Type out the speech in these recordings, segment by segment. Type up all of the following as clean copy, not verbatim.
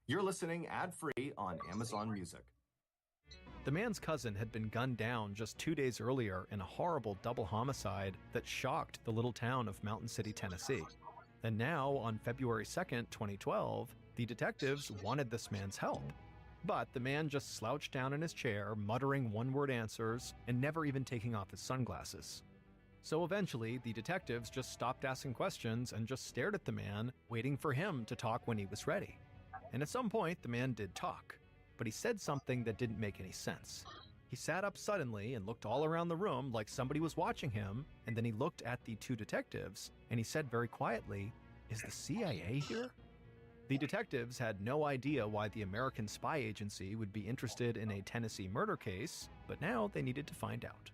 You're listening ad-free on Amazon Music. The man's cousin had been gunned down just 2 days earlier in a horrible double homicide that shocked the little town of Mountain City, Tennessee. And now, on February 2nd, 2012, the detectives wanted this man's help. But the man just slouched down in his chair, muttering one-word answers and never even taking off his sunglasses. So eventually, the detectives just stopped asking questions and just stared at the man, waiting for him to talk when he was ready. And at some point, the man did talk, but he said something that didn't make any sense. He sat up suddenly and looked all around the room like somebody was watching him, and then he looked at the two detectives, and he said very quietly, "Is the CIA here?" The detectives had no idea why the American spy agency would be interested in a Tennessee murder case, but now they needed to find out.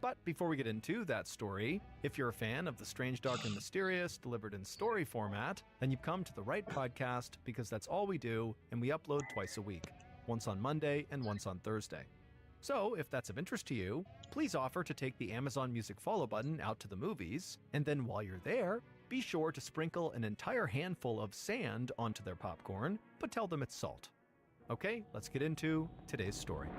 But before we get into that story, if you're a fan of the strange, dark, and mysterious delivered in story format, then you've come to the right podcast because that's all we do, and we upload twice a week, once on Monday and once on Thursday. So if that's of interest to you, please offer to take the Amazon Music follow button out to the movies, and then while you're there, be sure to sprinkle an entire handful of sand onto their popcorn, but tell them it's salt. Okay, let's get into today's story.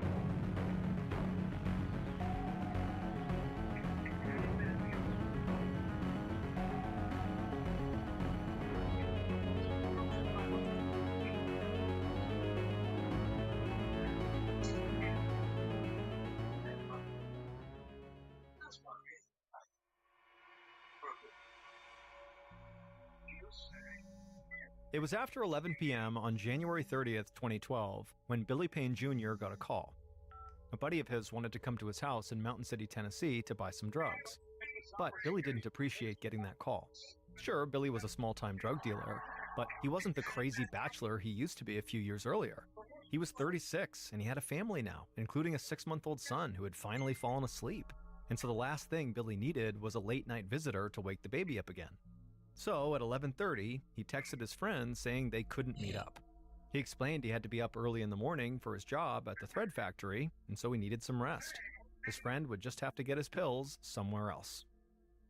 It was after 11 p.m. on January 30th, 2012, when Billy Payne Jr. got a call. A buddy of his wanted to come to his house in Mountain City, Tennessee to buy some drugs. But Billy didn't appreciate getting that call. Sure, Billy was a small-time drug dealer, but he wasn't the crazy bachelor he used to be a few years earlier. He was 36, and he had a family now, including a 6-month-old son who had finally fallen asleep. And so the last thing Billy needed was a late-night visitor to wake the baby up again. So, at 11:30, he texted his friends saying they couldn't meet up. He explained he had to be up early in the morning for his job at the thread factory, and so he needed some rest. His friend would just have to get his pills somewhere else.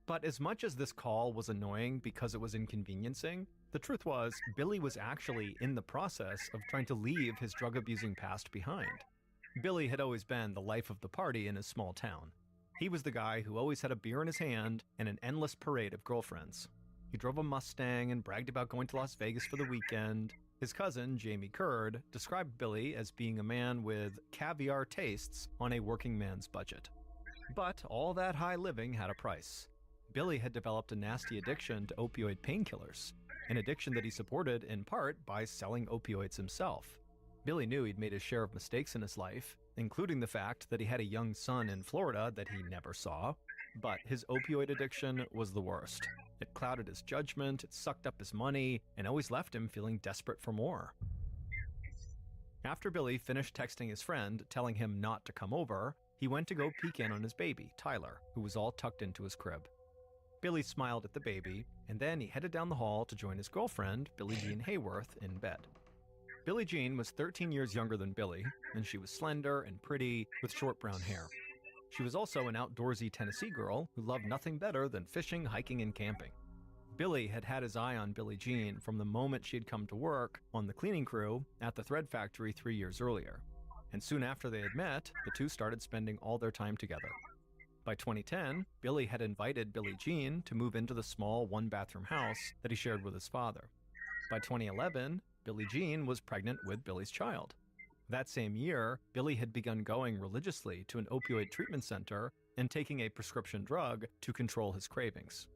But as much as this call was annoying because it was inconveniencing, the truth was Billy was actually in the process of trying to leave his drug-abusing past behind. Billy had always been the life of the party in his small town. He was the guy who always had a beer in his hand and an endless parade of girlfriends. He drove a Mustang and bragged about going to Las Vegas for the weekend. His cousin, Jamie Curd, described Billy as being a man with caviar tastes on a working man's budget. But all that high living had a price. Billy had developed a nasty addiction to opioid painkillers, an addiction that he supported in part by selling opioids himself. Billy knew he'd made his share of mistakes in his life, including the fact that he had a young son in Florida that he never saw, but his opioid addiction was the worst. It clouded his judgment, it sucked up his money, and always left him feeling desperate for more. After Billy finished texting his friend, telling him not to come over, he went to go peek in on his baby, Tyler, who was all tucked into his crib. Billy smiled at the baby, and then he headed down the hall to join his girlfriend, Billie Jean Hayworth, in bed. Billie Jean was 13 years younger than Billy, and she was slender and pretty, with short brown hair. She was also an outdoorsy Tennessee girl who loved nothing better than fishing, hiking, and camping. Billy had had his eye on Billie Jean from the moment she had come to work on the cleaning crew at the thread factory 3 years earlier. And soon after they had met, the two started spending all their time together. By 2010, Billy had invited Billie Jean to move into the small one-bathroom house that he shared with his father. By 2011, Billie Jean was pregnant with Billy's child. That same year, Billy had begun going religiously to an opioid treatment center and taking a prescription drug to control his cravings.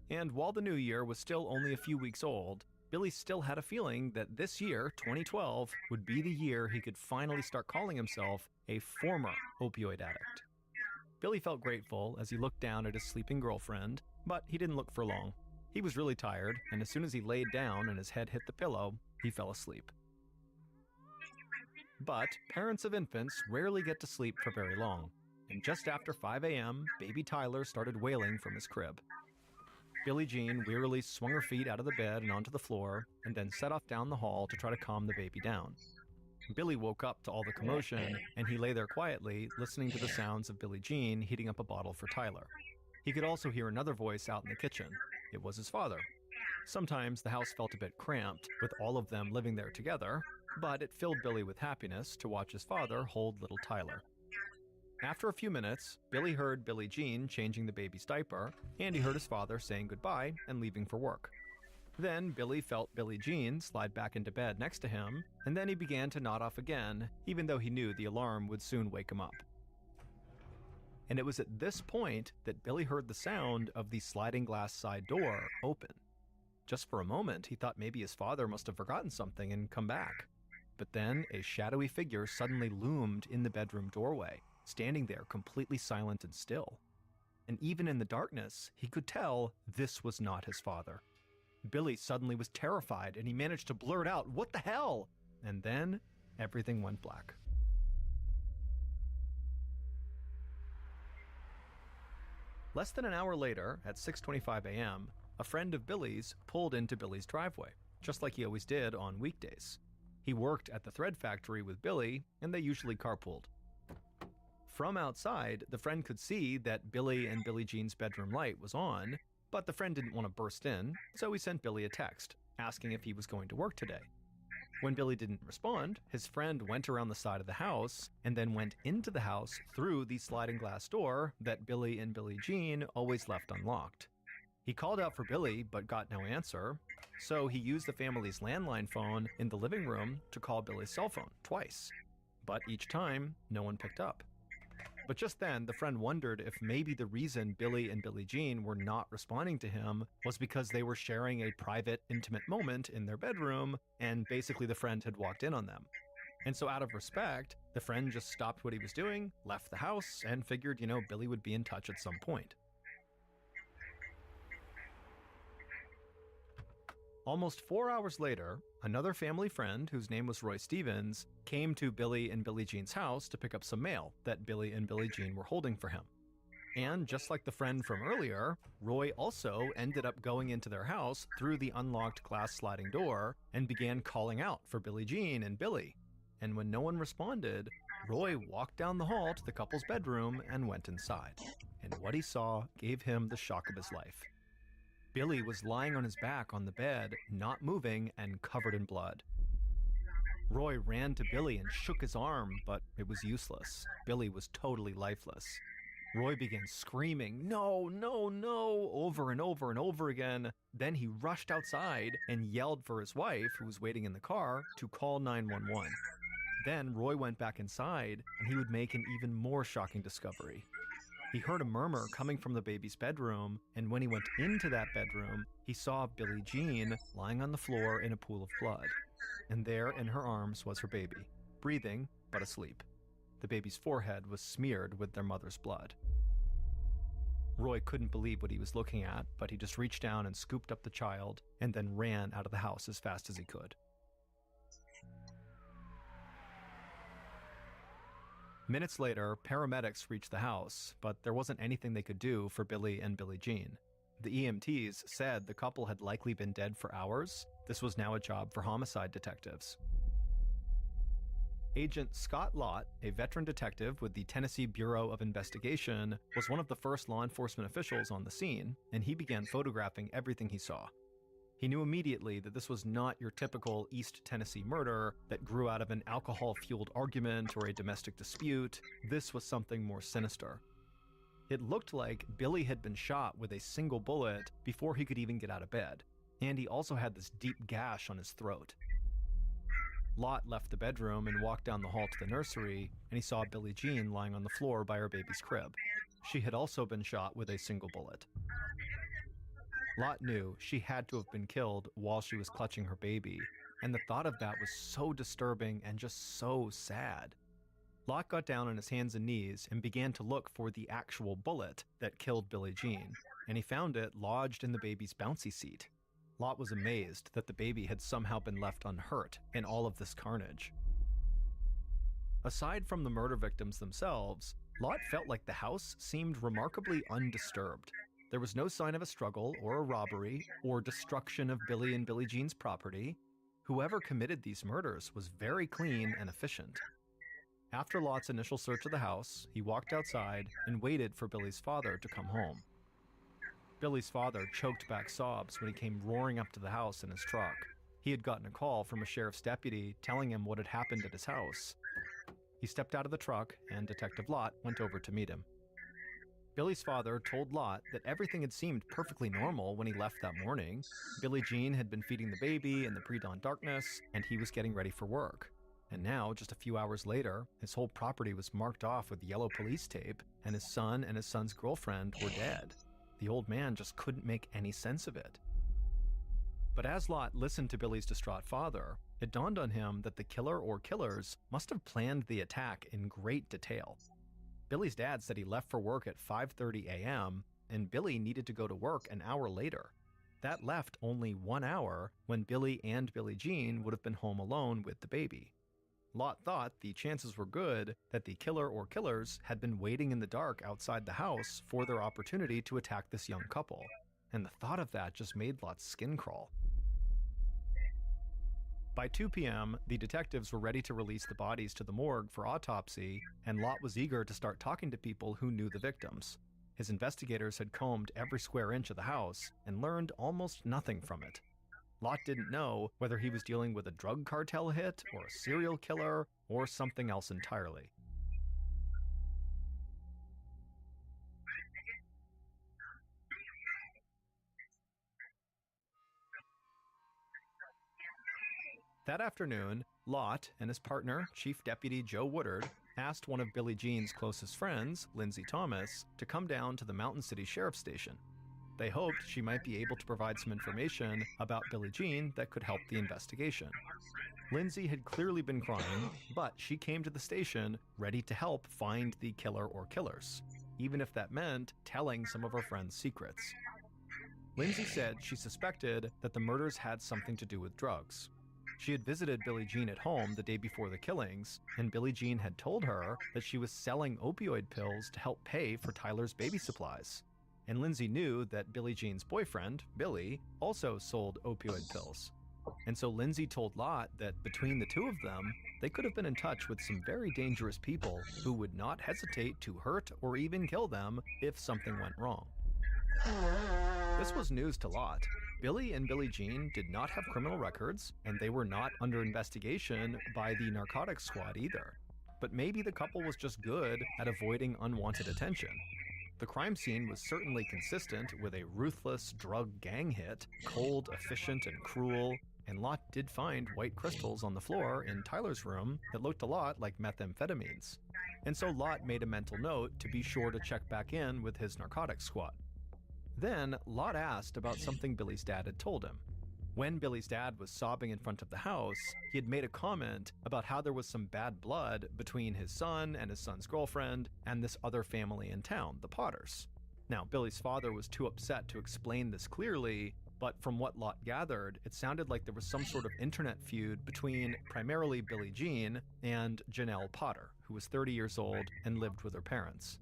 And while the new year was still only a few weeks old, Billy still had a feeling that this year, 2012, would be the year he could finally start calling himself a former opioid addict. Billy felt grateful as he looked down at his sleeping girlfriend, but he didn't look for long. He was really tired, and as soon as he laid down and his head hit the pillow, he fell asleep. But parents of infants rarely get to sleep for very long, and just after 5 a.m., baby Tyler started wailing from his crib. Billie Jean wearily swung her feet out of the bed and onto the floor, and then set off down the hall to try to calm the baby down. Billy woke up to all the commotion, and he lay there quietly, listening to the sounds of Billie Jean heating up a bottle for Tyler. He could also hear another voice out in the kitchen. It was his father. Sometimes the house felt a bit cramped, with all of them living there together, but it filled Billy with happiness to watch his father hold little Tyler. After a few minutes, Billy heard Billie Jean changing the baby's diaper, and he heard his father saying goodbye and leaving for work. Then Billy felt Billie Jean slide back into bed next to him, and then he began to nod off again, even though he knew the alarm would soon wake him up. And it was at this point that Billy heard the sound of the sliding glass side door open. Just for a moment, he thought maybe his father must have forgotten something and come back. But then a shadowy figure suddenly loomed in the bedroom doorway, standing there completely silent and still. And even in the darkness, he could tell this was not his father. Billy suddenly was terrified, and he managed to blurt out, "What the hell?" And then everything went black. Less than an hour later, at 6:25 a.m., a friend of Billy's pulled into Billy's driveway, just like he always did on weekdays. He worked at the thread factory with Billy, and they usually carpooled. From outside, the friend could see that Billy and Billie Jean's bedroom light was on, but the friend didn't want to burst in, so he sent Billy a text, asking if he was going to work today. When Billy didn't respond, his friend went around the side of the house and then went into the house through the sliding glass door that Billy and Billie Jean always left unlocked. He called out for Billy but got no answer, so he used the family's landline phone in the living room to call Billy's cell phone twice. But each time, no one picked up. But just then, the friend wondered if maybe the reason Billy and Billie Jean were not responding to him was because they were sharing a private, intimate moment in their bedroom, and basically the friend had walked in on them. And so out of respect, the friend just stopped what he was doing, left the house, and figured, Billy would be in touch at some point. Almost 4 hours later, another family friend, whose name was Roy Stevens, came to Billy and Billie Jean's house to pick up some mail that Billy and Billie Jean were holding for him. And just like the friend from earlier, Roy also ended up going into their house through the unlocked glass sliding door and began calling out for Billie Jean and Billy. And when no one responded, Roy walked down the hall to the couple's bedroom and went inside. And what he saw gave him the shock of his life. Billy was lying on his back on the bed, not moving and covered in blood. Roy ran to Billy and shook his arm, but it was useless. Billy was totally lifeless. Roy began screaming, "No, no, no," over and over and over again. Then he rushed outside and yelled for his wife, who was waiting in the car, to call 911. Then Roy went back inside, and he would make an even more shocking discovery. He heard a murmur coming from the baby's bedroom, and when he went into that bedroom, he saw Billie Jean lying on the floor in a pool of blood. And there in her arms was her baby, breathing but asleep. The baby's forehead was smeared with their mother's blood. Roy couldn't believe what he was looking at, but he just reached down and scooped up the child, and then ran out of the house as fast as he could. Minutes later, paramedics reached the house, but there wasn't anything they could do for Billy and Billie Jean. The EMTs said the couple had likely been dead for hours. This was now a job for homicide detectives. Agent Scott Lott, a veteran detective with the Tennessee Bureau of Investigation, was one of the first law enforcement officials on the scene, and he began photographing everything he saw. He knew immediately that this was not your typical East Tennessee murder that grew out of an alcohol-fueled argument or a domestic dispute. This was something more sinister. It looked like Billy had been shot with a single bullet before he could even get out of bed, and he also had this deep gash on his throat. Lott left the bedroom and walked down the hall to the nursery, and he saw Billie Jean lying on the floor by her baby's crib. She had also been shot with a single bullet. Lott knew she had to have been killed while she was clutching her baby, and the thought of that was so disturbing and just so sad. Lott got down on his hands and knees and began to look for the actual bullet that killed Billie Jean, and he found it lodged in the baby's bouncy seat. Lott was amazed that the baby had somehow been left unhurt in all of this carnage. Aside from the murder victims themselves, Lott felt like the house seemed remarkably undisturbed. There was no sign of a struggle or a robbery or destruction of Billy and Billie Jean's property. Whoever committed these murders was very clean and efficient. After Lott's initial search of the house, he walked outside and waited for Billy's father to come home. Billy's father choked back sobs when he came roaring up to the house in his truck. He had gotten a call from a sheriff's deputy telling him what had happened at his house. He stepped out of the truck, and Detective Lott went over to meet him. Billy's father told Lott that everything had seemed perfectly normal when he left that morning. Billie Jean had been feeding the baby in the pre-dawn darkness, and he was getting ready for work. And now, just a few hours later, his whole property was marked off with yellow police tape, and his son and his son's girlfriend were dead. The old man just couldn't make any sense of it. But as Lott listened to Billy's distraught father, it dawned on him that the killer or killers must have planned the attack in great detail. Billy's dad said he left for work at 5:30 a.m., and Billy needed to go to work an hour later. That left only 1 hour when Billy and Billie Jean would have been home alone with the baby. Lott thought the chances were good that the killer or killers had been waiting in the dark outside the house for their opportunity to attack this young couple, and the thought of that just made Lott's skin crawl. By 2 p.m., the detectives were ready to release the bodies to the morgue for autopsy, and Lott was eager to start talking to people who knew the victims. His investigators had combed every square inch of the house and learned almost nothing from it. Lott didn't know whether he was dealing with a drug cartel hit, or a serial killer, or something else entirely. That afternoon, Lott and his partner, Chief Deputy Joe Woodard, asked one of Billie Jean's closest friends, Lindsay Thomas, to come down to the Mountain City Sheriff's Station. They hoped she might be able to provide some information about Billie Jean that could help the investigation. Lindsay had clearly been crying, but she came to the station ready to help find the killer or killers, even if that meant telling some of her friends' secrets. Lindsay said she suspected that the murders had something to do with drugs. She had visited Billie Jean at home the day before the killings, and Billie Jean had told her that she was selling opioid pills to help pay for Tyler's baby supplies. And Lindsay knew that Billie Jean's boyfriend, Billy, also sold opioid pills. And so Lindsay told Lott that between the two of them, they could have been in touch with some very dangerous people who would not hesitate to hurt or even kill them if something went wrong. This was news to Lott. Billy and Billie Jean did not have criminal records, and they were not under investigation by the narcotics squad either. But maybe the couple was just good at avoiding unwanted attention. The crime scene was certainly consistent with a ruthless drug gang hit, cold, efficient, and cruel, and Lott did find white crystals on the floor in Tyler's room that looked a lot like methamphetamines. And so Lott made a mental note to be sure to check back in with his narcotics squad. Then, Lott asked about something Billy's dad had told him. When Billy's dad was sobbing in front of the house, he had made a comment about how there was some bad blood between his son and his son's girlfriend and this other family in town, the Potters. Now, Billy's father was too upset to explain this clearly, but from what Lott gathered, it sounded like there was some sort of internet feud between primarily Billie Jean and Janelle Potter, who was 30 years old and lived with her parents.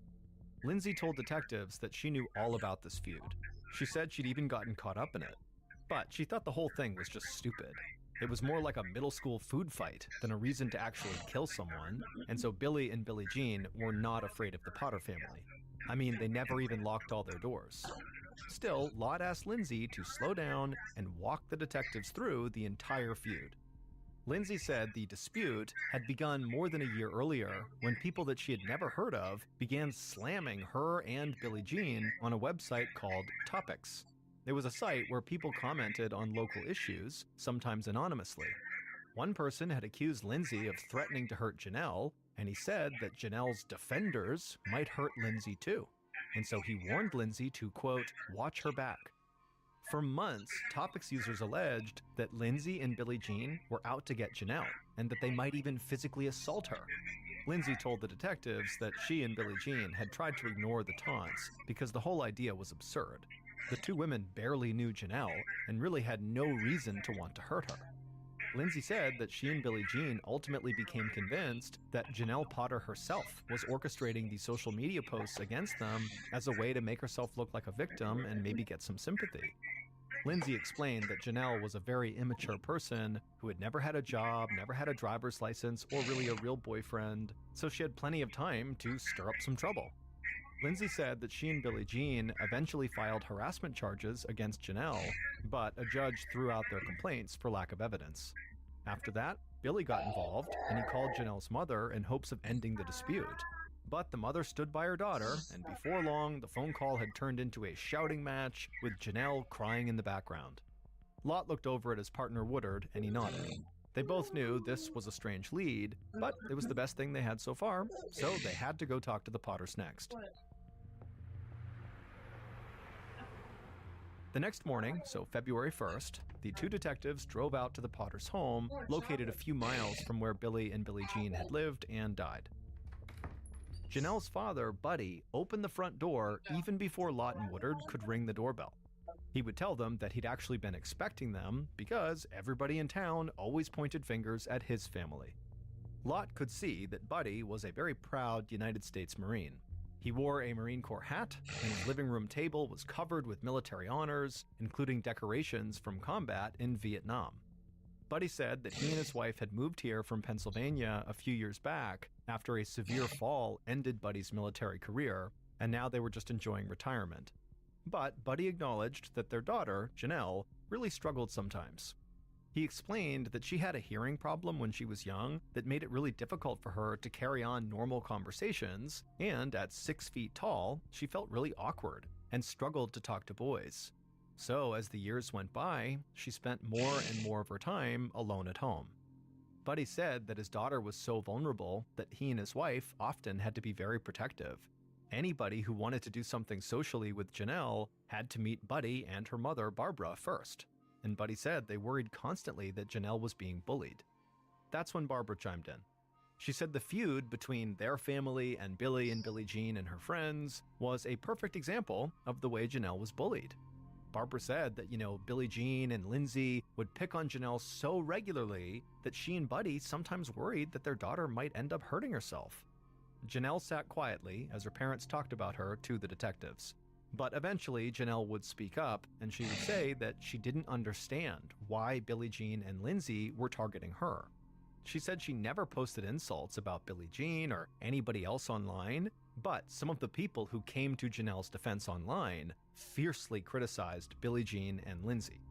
Lindsay told detectives that she knew all about this feud. She said she'd even gotten caught up in it. But she thought the whole thing was just stupid. It was more like a middle school food fight than a reason to actually kill someone, and so Billy and Billie Jean were not afraid of the Potter family. I mean, they never even locked all their doors. Still, Lott asked Lindsay to slow down and walk the detectives through the entire feud. Lindsay said the dispute had begun more than a year earlier when people that she had never heard of began slamming her and Billie Jean on a website called Topics. It was a site where people commented on local issues, sometimes anonymously. One person had accused Lindsay of threatening to hurt Janelle, and he said that Janelle's defenders might hurt Lindsay too. And so he warned Lindsay to, quote, watch her back. For months, Topics users alleged that Lindsay and Billie Jean were out to get Janelle, and that they might even physically assault her. Lindsay told the detectives that she and Billie Jean had tried to ignore the taunts because the whole idea was absurd. The two women barely knew Janelle and really had no reason to want to hurt her. Lindsay said that she and Billie Jean ultimately became convinced that Janelle Potter herself was orchestrating the social media posts against them as a way to make herself look like a victim and maybe get some sympathy. Lindsay explained that Janelle was a very immature person who had never had a job, never had a driver's license, or really a real boyfriend, so she had plenty of time to stir up some trouble. Lindsay said that she and Billie Jean eventually filed harassment charges against Janelle, but a judge threw out their complaints for lack of evidence. After that, Billy got involved, and he called Janelle's mother in hopes of ending the dispute. But the mother stood by her daughter, and before long, the phone call had turned into a shouting match, with Janelle crying in the background. Lot looked over at his partner Woodard, and he nodded. They both knew this was a strange lead, but it was the best thing they had so far, so they had to go talk to the Potters next. The next morning, so February 1st, the two detectives drove out to the Potters' home, located a few miles from where Billy and Billie Jean had lived and died. Janelle's father, Buddy, opened the front door even before Lot and Woodard could ring the doorbell. He would tell them that he'd actually been expecting them because everybody in town always pointed fingers at his family. Lot could see that Buddy was a very proud United States Marine. He wore a Marine Corps hat, and his living room table was covered with military honors, including decorations from combat in Vietnam. Buddy said that he and his wife had moved here from Pennsylvania a few years back after a severe fall ended Buddy's military career, and now they were just enjoying retirement. But Buddy acknowledged that their daughter, Janelle, really struggled sometimes. He explained that she had a hearing problem when she was young that made it really difficult for her to carry on normal conversations, and at 6 feet tall, she felt really awkward and struggled to talk to boys. So as the years went by, she spent more and more of her time alone at home. Buddy said that his daughter was so vulnerable that he and his wife often had to be very protective. Anybody who wanted to do something socially with Janelle had to meet Buddy and her mother, Barbara, first. And Buddy said they worried constantly that Janelle was being bullied. That's when Barbara chimed in. She said the feud between their family and Billy Jean and her friends was a perfect example of the way Janelle was bullied. Barbara said that, Billie Jean and Lindsay would pick on Janelle so regularly that she and Buddy sometimes worried that their daughter might end up hurting herself. Janelle sat quietly as her parents talked about her to the detectives. But eventually, Janelle would speak up, and she would say that she didn't understand why Billie Jean and Lindsay were targeting her. She said she never posted insults about Billie Jean or anybody else online, but some of the people who came to Janelle's defense online fiercely criticized Billie Jean and Lindsay.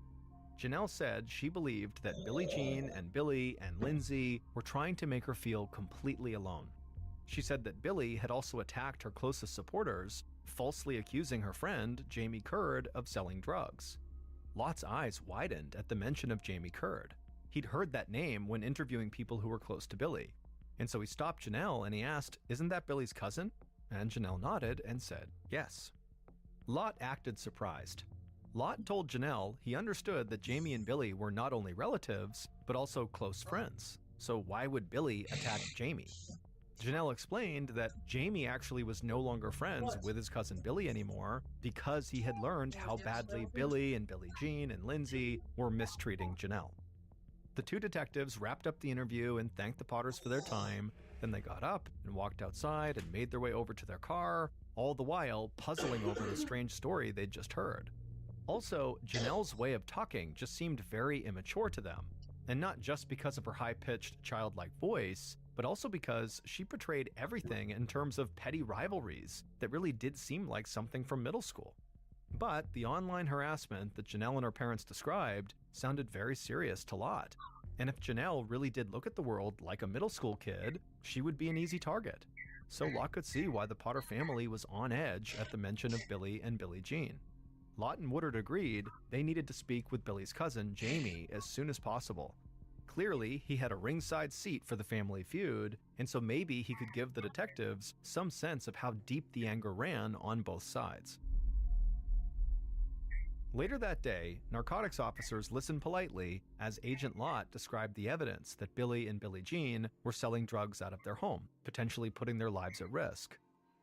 Janelle said she believed that Billie Jean and Billy and Lindsay were trying to make her feel completely alone. She said that Billy had also attacked her closest supporters, falsely accusing her friend, Jamie Curd, of selling drugs. Lot's eyes widened at the mention of Jamie Curd. He'd heard that name when interviewing people who were close to Billy. And so he stopped Janelle and he asked, "Isn't that Billy's cousin?" And Janelle nodded and said, "Yes." Lot acted surprised. Lot told Janelle he understood that Jamie and Billy were not only relatives, but also close friends. So why would Billy attack Jamie? Janelle explained that Jamie actually was no longer friends with his cousin Billy anymore because he had learned how badly Billy and Billie Jean and Lindsay were mistreating Janelle. The two detectives wrapped up the interview and thanked the Potters for their time. Then they got up and walked outside and made their way over to their car, all the while puzzling over the strange story they'd just heard. Also, Janelle's way of talking just seemed very immature to them, and not just because of her high-pitched, childlike voice, but also because she portrayed everything in terms of petty rivalries that really did seem like something from middle school. But the online harassment that Janelle and her parents described sounded very serious to Lot. And if Janelle really did look at the world like a middle school kid, she would be an easy target. So Lot could see why the Potter family was on edge at the mention of Billy and Billie Jean. Lot and Woodard agreed they needed to speak with Billy's cousin, Jamie, as soon as possible. Clearly, he had a ringside seat for the family feud, and so maybe he could give the detectives some sense of how deep the anger ran on both sides. Later that day, narcotics officers listened politely as Agent Lot described the evidence that Billy and Billie Jean were selling drugs out of their home, potentially putting their lives at risk.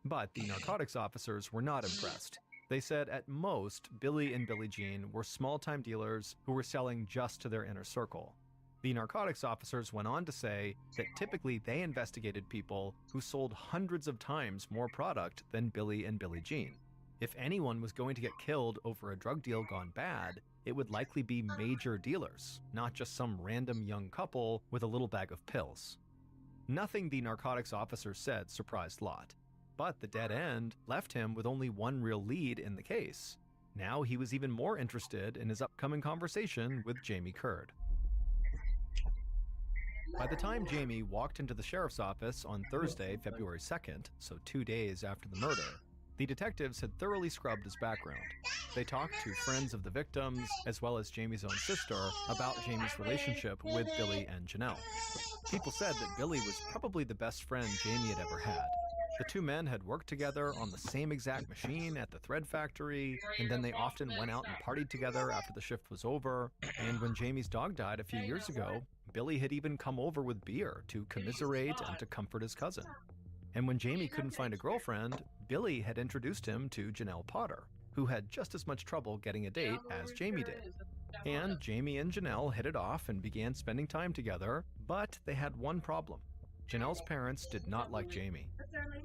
But the narcotics officers were not impressed. They said at most, Billy and Billie Jean were small-time dealers who were selling just to their inner circle. The narcotics officers went on to say that typically they investigated people who sold hundreds of times more product than Billy and Billie Jean. If anyone was going to get killed over a drug deal gone bad, it would likely be major dealers, not just some random young couple with a little bag of pills. Nothing the narcotics officers said surprised Lot. But the dead end left him with only one real lead in the case. Now he was even more interested in his upcoming conversation with Jamie Curd. By the time Jamie walked into the sheriff's office on Thursday, February 2nd, so 2 days after the murder, the detectives had thoroughly scrubbed his background. They talked to friends of the victims, as well as Jamie's own sister, about Jamie's relationship with Billy and Janelle. People said that Billy was probably the best friend Jamie had ever had. The two men had worked together on the same exact machine at the thread factory, and then they often went out and partied together after the shift was over. And when Jamie's dog died a few years ago, Billy had even come over with beer to commiserate and to comfort his cousin. And when Jamie couldn't find a girlfriend, Billy had introduced him to Janelle Potter, who had just as much trouble getting a date as Jamie did. And Jamie and Janelle hit it off and began spending time together, but they had one problem. Janelle's parents did not like Jamie.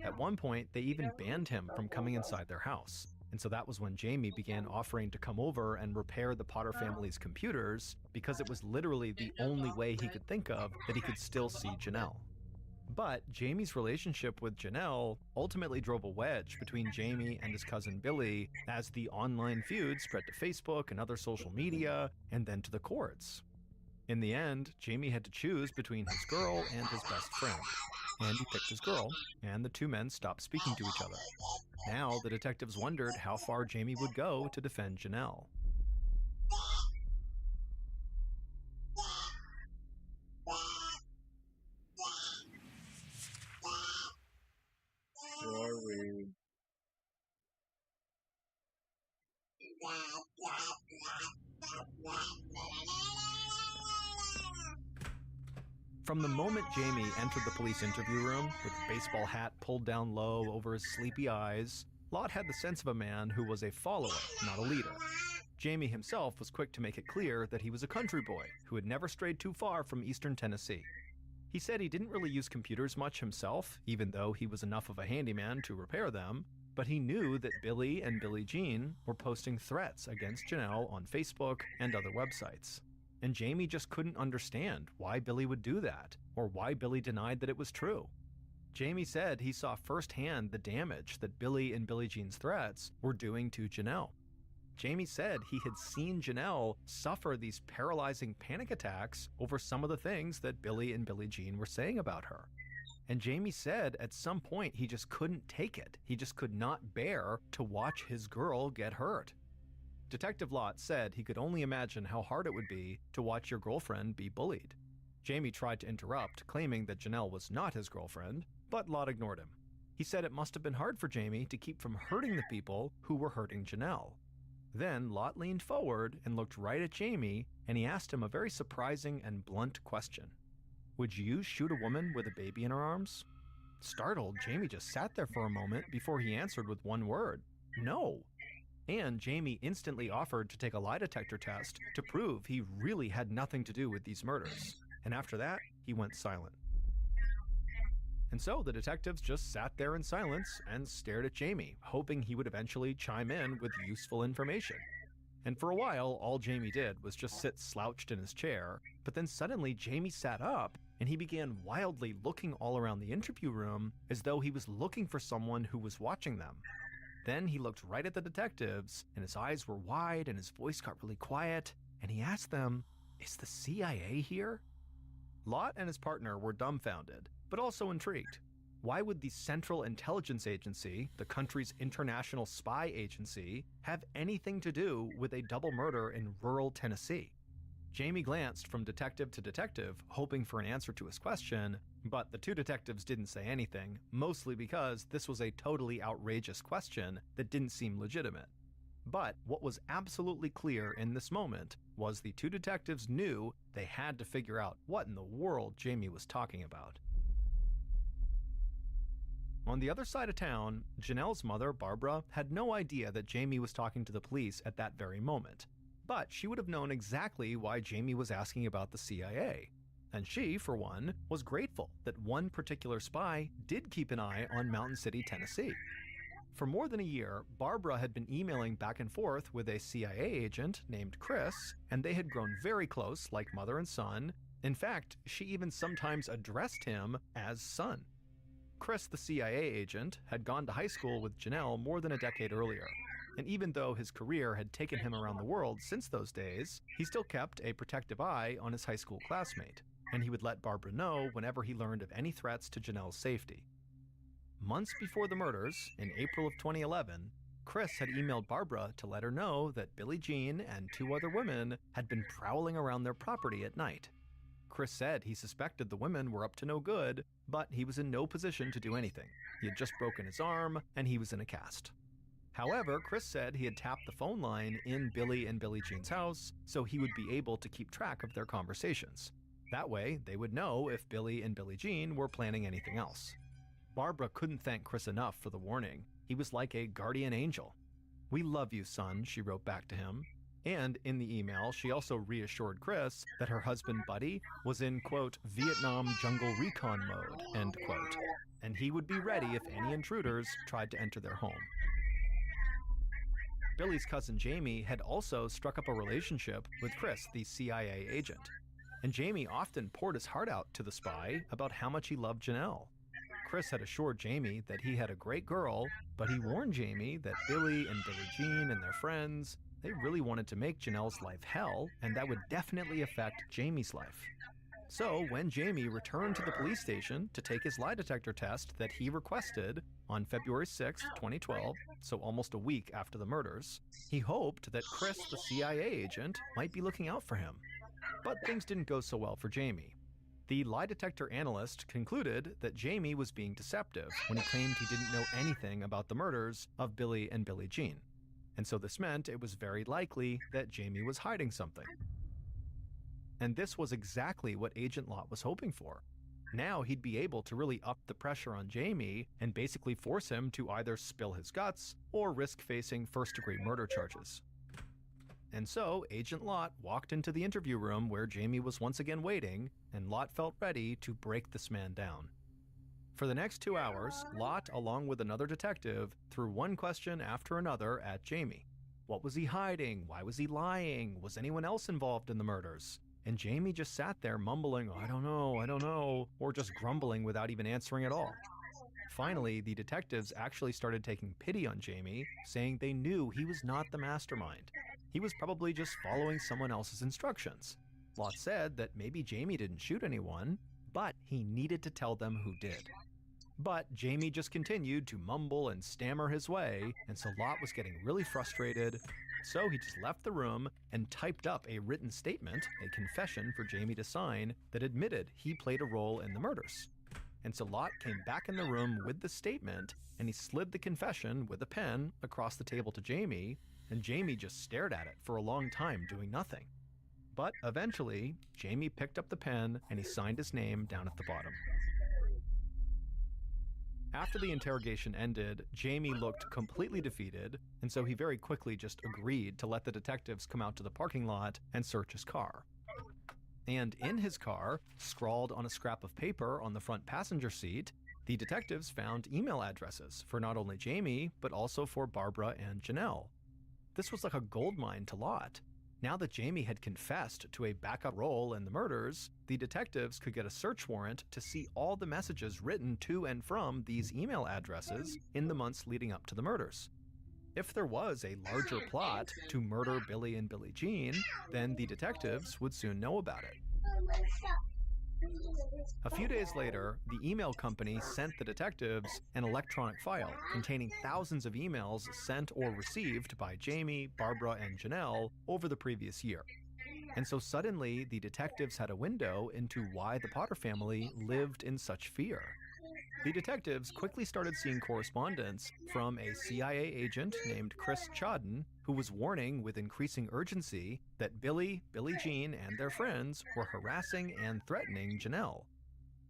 At one point, they even banned him from coming inside their house. And so that was when Jamie began offering to come over and repair the Potter family's computers, because it was literally the only way he could think of that he could still see Janelle. But Jamie's relationship with Janelle ultimately drove a wedge between Jamie and his cousin Billy as the online feud spread to Facebook and other social media, and then to the courts. In the end, Jamie had to choose between his girl and his best friend. And he picked his girl, and the two men stopped speaking to each other. Now, the detectives wondered how far Jamie would go to defend Janelle. From the moment Jamie entered the police interview room, with a baseball hat pulled down low over his sleepy eyes, Lott had the sense of a man who was a follower, not a leader. Jamie himself was quick to make it clear that he was a country boy who had never strayed too far from eastern Tennessee. He said he didn't really use computers much himself, even though he was enough of a handyman to repair them, but he knew that Billy and Billie Jean were posting threats against Janelle on Facebook and other websites. And Jamie just couldn't understand why Billy would do that, or why Billy denied that it was true. Jamie said he saw firsthand the damage that Billy and Billie Jean's threats were doing to Janelle. Jamie said he had seen Janelle suffer these paralyzing panic attacks over some of the things that Billy and Billie Jean were saying about her. And Jamie said at some point he just couldn't take it. He just could not bear to watch his girl get hurt. Detective Lott said he could only imagine how hard it would be to watch your girlfriend be bullied. Jamie tried to interrupt, claiming that Janelle was not his girlfriend, but Lott ignored him. He said it must have been hard for Jamie to keep from hurting the people who were hurting Janelle. Then Lott leaned forward and looked right at Jamie, and he asked him a very surprising and blunt question. Would you shoot a woman with a baby in her arms? Startled, Jamie just sat there for a moment before he answered with one word: no. And Jamie instantly offered to take a lie detector test to prove he really had nothing to do with these murders. And after that, he went silent. And so the detectives just sat there in silence and stared at Jamie, hoping he would eventually chime in with useful information. And for a while, all Jamie did was just sit slouched in his chair, but then suddenly Jamie sat up and he began wildly looking all around the interview room as though he was looking for someone who was watching them. Then he looked right at the detectives, and his eyes were wide and his voice got really quiet, and he asked them, "Is the CIA here?" Lott and his partner were dumbfounded, but also intrigued. Why would the Central Intelligence Agency, the country's international spy agency, have anything to do with a double murder in rural Tennessee? Jamie glanced from detective to detective, hoping for an answer to his question, but the two detectives didn't say anything, mostly because this was a totally outrageous question that didn't seem legitimate. But what was absolutely clear in this moment was the two detectives knew they had to figure out what in the world Jamie was talking about. On the other side of town, Janelle's mother, Barbara, had no idea that Jamie was talking to the police at that very moment. But she would have known exactly why Jamie was asking about the CIA. And she, for one, was grateful that one particular spy did keep an eye on Mountain City, Tennessee. For more than a year, Barbara had been emailing back and forth with a CIA agent named Chris, and they had grown very close, like mother and son. In fact, she even sometimes addressed him as son. Chris, the CIA agent, had gone to high school with Janelle more than a decade earlier, and even though his career had taken him around the world since those days, he still kept a protective eye on his high school classmate, and he would let Barbara know whenever he learned of any threats to Janelle's safety. Months before the murders, in April of 2011, Chris had emailed Barbara to let her know that Billie Jean and 2 other women had been prowling around their property at night. Chris said he suspected the women were up to no good, but he was in no position to do anything. He had just broken his arm, and he was in a cast. However, Chris said he had tapped the phone line in Billie and Billie Jean's house, so he would be able to keep track of their conversations. That way, they would know if Billie and Billie Jean were planning anything else. Barbara couldn't thank Chris enough for the warning. He was like a guardian angel. "We love you, son," she wrote back to him. And in the email, she also reassured Chris that her husband, Buddy, was in, quote, Vietnam jungle recon mode, end quote, and he would be ready if any intruders tried to enter their home. Billie's cousin Jamie had also struck up a relationship with Chris, the CIA agent, and Jamie often poured his heart out to the spy about how much he loved Janelle. Chris had assured Jamie that he had a great girl, but he warned Jamie that Billie and Billie Jean and their friends, they really wanted to make Janelle's life hell, and that would definitely affect Jamie's life. So when Jamie returned to the police station to take his lie detector test that he requested on February 6, 2012, so almost a week after the murders, he hoped that Chris, the CIA agent, might be looking out for him. But things didn't go so well for Jamie. The lie detector analyst concluded that Jamie was being deceptive when he claimed he didn't know anything about the murders of Billie and Billie Jean. And so this meant it was very likely that Jamie was hiding something. And this was exactly what Agent Lott was hoping for. Now he'd be able to really up the pressure on Jamie and basically force him to either spill his guts or risk facing first-degree murder charges. And so Agent Lott walked into the interview room where Jamie was once again waiting, and Lott felt ready to break this man down. For the next 2 hours, Lott, along with another detective, threw one question after another at Jamie. What was he hiding? Why was he lying? Was anyone else involved in the murders? And Jamie just sat there mumbling, I don't know, or just grumbling without even answering at all. Finally, the detectives actually started taking pity on Jamie, saying they knew he was not the mastermind. He was probably just following someone else's instructions. Lott said that maybe Jamie didn't shoot anyone, but he needed to tell them who did. But Jamie just continued to mumble and stammer his way, and so Lott was getting really frustrated. So he just left the room and typed up a written statement, a confession for Jamie to sign, that admitted he played a role in the murders. And so Lott came back in the room with the statement, and he slid the confession with a pen across the table to Jamie, and Jamie just stared at it for a long time, doing nothing. But eventually, Jamie picked up the pen and he signed his name down at the bottom. After the interrogation ended, Jamie looked completely defeated, and so he very quickly just agreed to let the detectives come out to the parking lot and search his car. And in his car, scrawled on a scrap of paper on the front passenger seat, the detectives found email addresses for not only Jamie, but also for Barbara and Janelle. This was like a goldmine to Lott. Now that Jamie had confessed to a backup role in the murders, the detectives could get a search warrant to see all the messages written to and from these email addresses in the months leading up to the murders. If there was a larger plot to murder Billie and Billie Jean, then the detectives would soon know about it. A few days later, the email company sent the detectives an electronic file containing thousands of emails sent or received by Jamie, Barbara, and Janelle over the previous year. And so suddenly, the detectives had a window into why the Potter family lived in such fear. The detectives quickly started seeing correspondence from a CIA agent named Chris Chodden, who was warning with increasing urgency that Billie, Billie Jean, and their friends were harassing and threatening Janelle.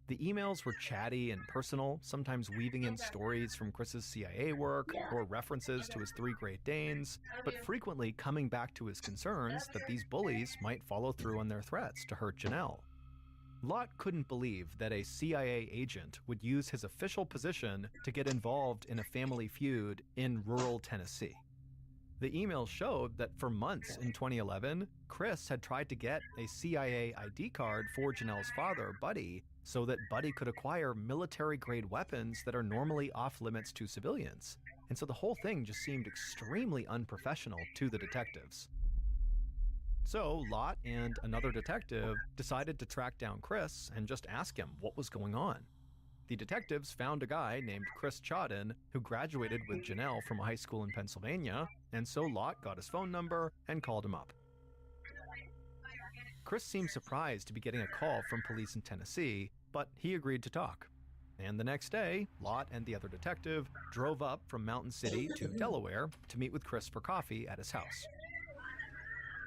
The emails were chatty and personal, sometimes weaving in stories from Chris's CIA work or references to his 3 Great Danes, but frequently coming back to his concerns that these bullies might follow through on their threats to hurt Janelle. Lott couldn't believe that a CIA agent would use his official position to get involved in a family feud in rural Tennessee. The emails showed that for months in 2011, Chris had tried to get a CIA ID card for Janelle's father, Buddy, so that Buddy could acquire military-grade weapons that are normally off-limits to civilians. And so the whole thing just seemed extremely unprofessional to the detectives. So Lott and another detective decided to track down Chris and just ask him what was going on. The detectives found a guy named Chris Chodden who graduated with Janelle from a high school in Pennsylvania, and so Lott got his phone number and called him up. Chris seemed surprised to be getting a call from police in Tennessee, but he agreed to talk. And the next day, Lott and the other detective drove up from Mountain City to Delaware to meet with Chris for coffee at his house.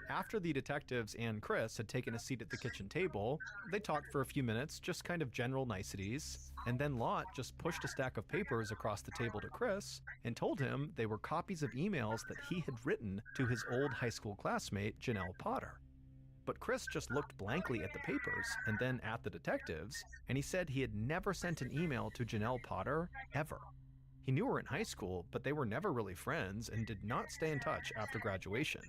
After the detectives and Chris had taken a seat at the kitchen table, they talked for a few minutes, just kind of general niceties, and then Lott just pushed a stack of papers across the table to Chris and told him they were copies of emails that he had written to his old high school classmate, Janelle Potter. But Chris just looked blankly at the papers and then at the detectives, and he said he had never sent an email to Janelle Potter, ever. He knew her in high school, but they were never really friends and did not stay in touch after graduation.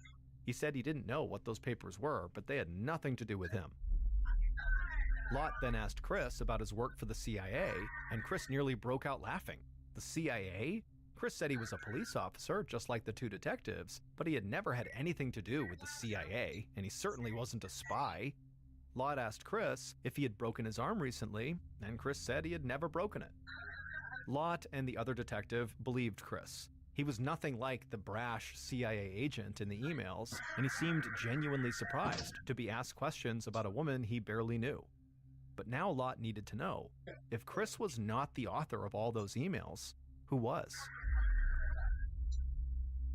He said he didn't know what those papers were, but they had nothing to do with him. Lott then asked Chris about his work for the CIA, and Chris nearly broke out laughing. The CIA? Chris said he was a police officer, just like the two detectives, but he had never had anything to do with the CIA, and he certainly wasn't a spy. Lott asked Chris if he had broken his arm recently, and Chris said he had never broken it. Lott and the other detective believed Chris. He was nothing like the brash CIA agent in the emails, and he seemed genuinely surprised to be asked questions about a woman he barely knew. But now Lott needed to know, if Chris was not the author of all those emails, who was?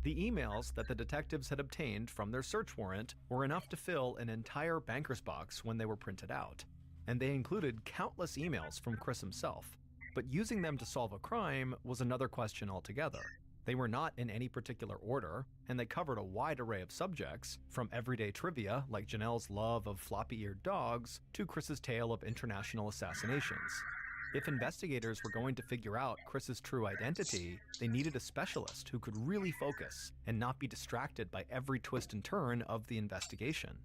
The emails that the detectives had obtained from their search warrant were enough to fill an entire banker's box when they were printed out, and they included countless emails from Chris himself. But using them to solve a crime was another question altogether. They were not in any particular order, and they covered a wide array of subjects, from everyday trivia like Janelle's love of floppy-eared dogs to Chris's tale of international assassinations. If investigators were going to figure out Chris's true identity, they needed a specialist who could really focus and not be distracted by every twist and turn of the investigation.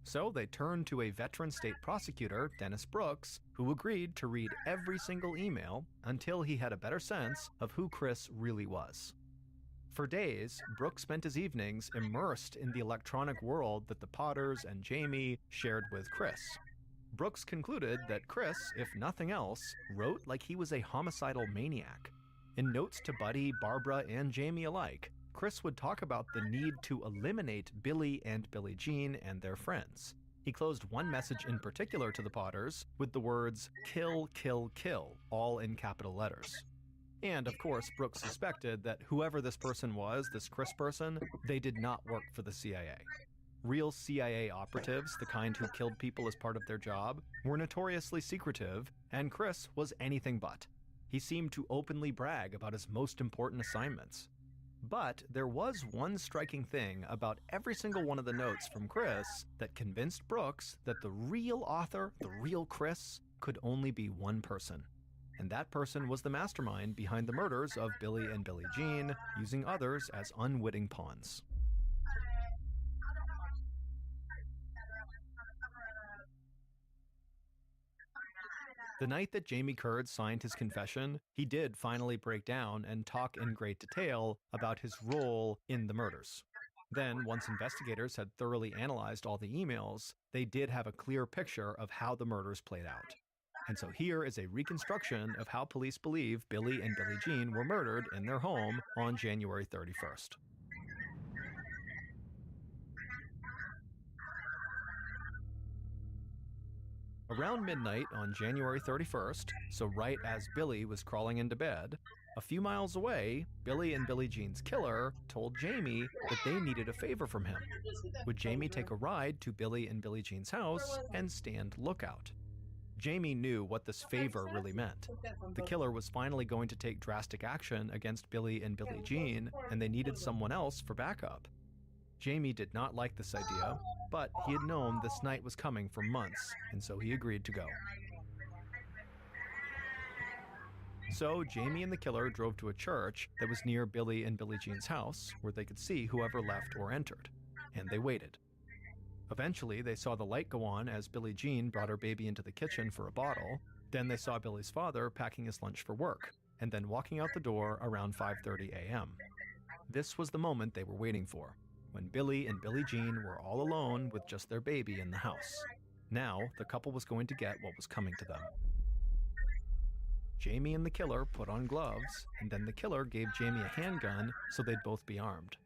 So they turned to a veteran state prosecutor, Dennis Brooks, who agreed to read every single email until he had a better sense of who Chris really was. For days, Brooks spent his evenings immersed in the electronic world that the Potters and Jamie shared with Chris. Brooks concluded that Chris, if nothing else, wrote like he was a homicidal maniac. In notes to Buddy, Barbara, and Jamie alike, Chris would talk about the need to eliminate Billy and Billie Jean and their friends. He closed one message in particular to the Potters with the words, "Kill, kill, kill," all in capital letters. And of course, Brooks suspected that whoever this person was, this Chris person, they did not work for the CIA. Real CIA operatives, the kind who killed people as part of their job, were notoriously secretive, and Chris was anything but. He seemed to openly brag about his most important assignments. But there was one striking thing about every single one of the notes from Chris that convinced Brooks that the real author, the real Chris, could only be one person. And that person was the mastermind behind the murders of Billy and Billie Jean, using others as unwitting pawns. The night that Jamie Curd signed his confession, he did finally break down and talk in great detail about his role in the murders. Then, once investigators had thoroughly analyzed all the emails, they did have a clear picture of how the murders played out. And so here is a reconstruction of how police believe Billy and Billie Jean were murdered in their home on January 31st. Around midnight on January 31st, so right as Billy was crawling into bed, a few miles away, Billy and Billie Jean's killer told Jamie that they needed a favor from him. Would Jamie take a ride to Billy and Billie Jean's house and stand lookout? Jamie knew what this favor really meant. The killer was finally going to take drastic action against Billy and Billie Jean, and they needed someone else for backup. Jamie did not like this idea, but he had known this night was coming for months, and so he agreed to go. So Jamie and the killer drove to a church that was near Billy and Billie Jean's house, where they could see whoever left or entered. And they waited. Eventually, they saw the light go on as Billie Jean brought her baby into the kitchen for a bottle. Then they saw Billy's father packing his lunch for work, and then walking out the door around 5:30 a.m. This was the moment they were waiting for, when Billy and Billie Jean were all alone with just their baby in the house. Now, the couple was going to get what was coming to them. Jamie and the killer put on gloves, and then the killer gave Jamie a handgun so they'd both be armed.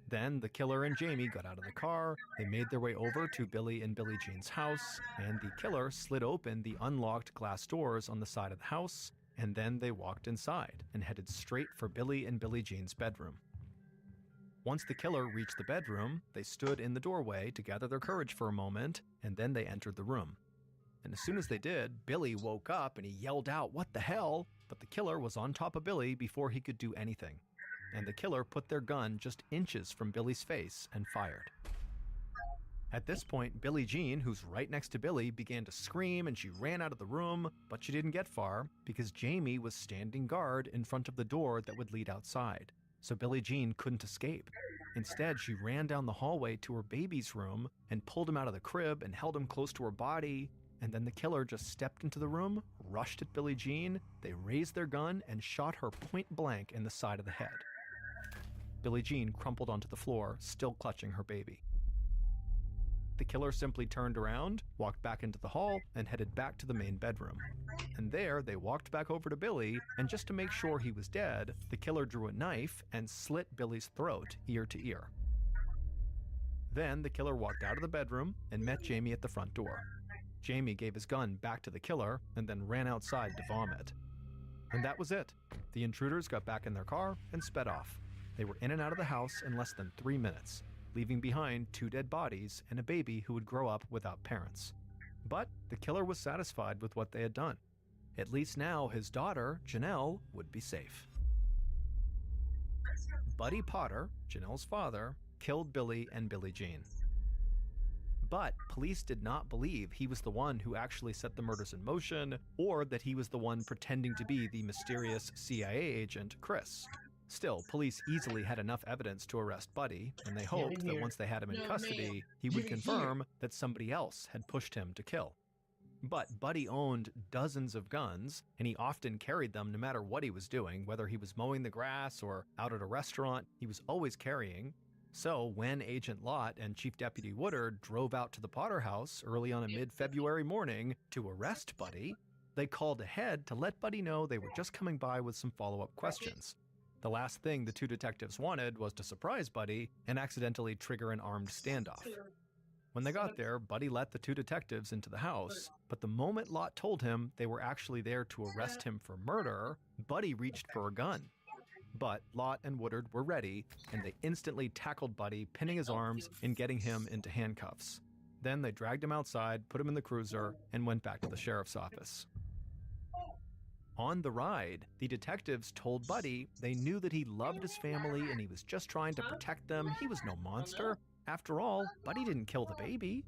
Then the killer and Jamie got out of the car, they made their way over to Billy and Billie Jean's house, and the killer slid open the unlocked glass doors on the side of the house, and then they walked inside and headed straight for Billy and Billie Jean's bedroom. Once the killer reached the bedroom, they stood in the doorway to gather their courage for a moment, and then they entered the room. And as soon as they did, Billy woke up and he yelled out, "What the hell?" But the killer was on top of Billy before he could do anything. And the killer put their gun just inches from Billy's face and fired. At this point, Billie Jean, who's right next to Billy, began to scream and she ran out of the room, but she didn't get far because Jamie was standing guard in front of the door that would lead outside. So Billie Jean couldn't escape. Instead, she ran down the hallway to her baby's room and pulled him out of the crib and held him close to her body. And then the killer just stepped into the room, rushed at Billie Jean, they raised their gun and shot her point blank in the side of the head. Billie Jean crumpled onto the floor, still clutching her baby. The killer simply turned around, walked back into the hall, and headed back to the main bedroom. And there, they walked back over to Billy, and just to make sure he was dead, the killer drew a knife and slit Billy's throat, ear to ear. Then the killer walked out of the bedroom and met Jamie at the front door. Jamie gave his gun back to the killer and then ran outside to vomit. And that was it. The intruders got back in their car and sped off. They were in and out of the house in less than 3 minutes, leaving behind 2 dead bodies and a baby who would grow up without parents. But the killer was satisfied with what they had done. At least now his daughter, Janelle, would be safe. Buddy Potter, Janelle's father, killed Billy and Billie Jean. But police did not believe he was the one who actually set the murders in motion, or that he was the one pretending to be the mysterious CIA agent, Chris. Still, police easily had enough evidence to arrest Buddy, and they hoped that once they had him in custody, he would confirm that somebody else had pushed him to kill. But Buddy owned dozens of guns, and he often carried them no matter what he was doing, whether he was mowing the grass or out at a restaurant, he was always carrying. So when Agent Lott and Chief Deputy Woodard drove out to the Potter house early on a mid-February morning to arrest Buddy, they called ahead to let Buddy know they were just coming by with some follow-up questions. The last thing the 2 detectives wanted was to surprise Buddy and accidentally trigger an armed standoff. When they got there, Buddy let the 2 detectives into the house, but the moment Lott told him they were actually there to arrest him for murder, Buddy reached for a gun. But Lott and Woodard were ready, and they instantly tackled Buddy, pinning his arms and getting him into handcuffs. Then they dragged him outside, put him in the cruiser, and went back to the sheriff's office. On the ride, the detectives told Buddy they knew that he loved his family and he was just trying to protect them. He was no monster. After all, Buddy didn't kill the baby.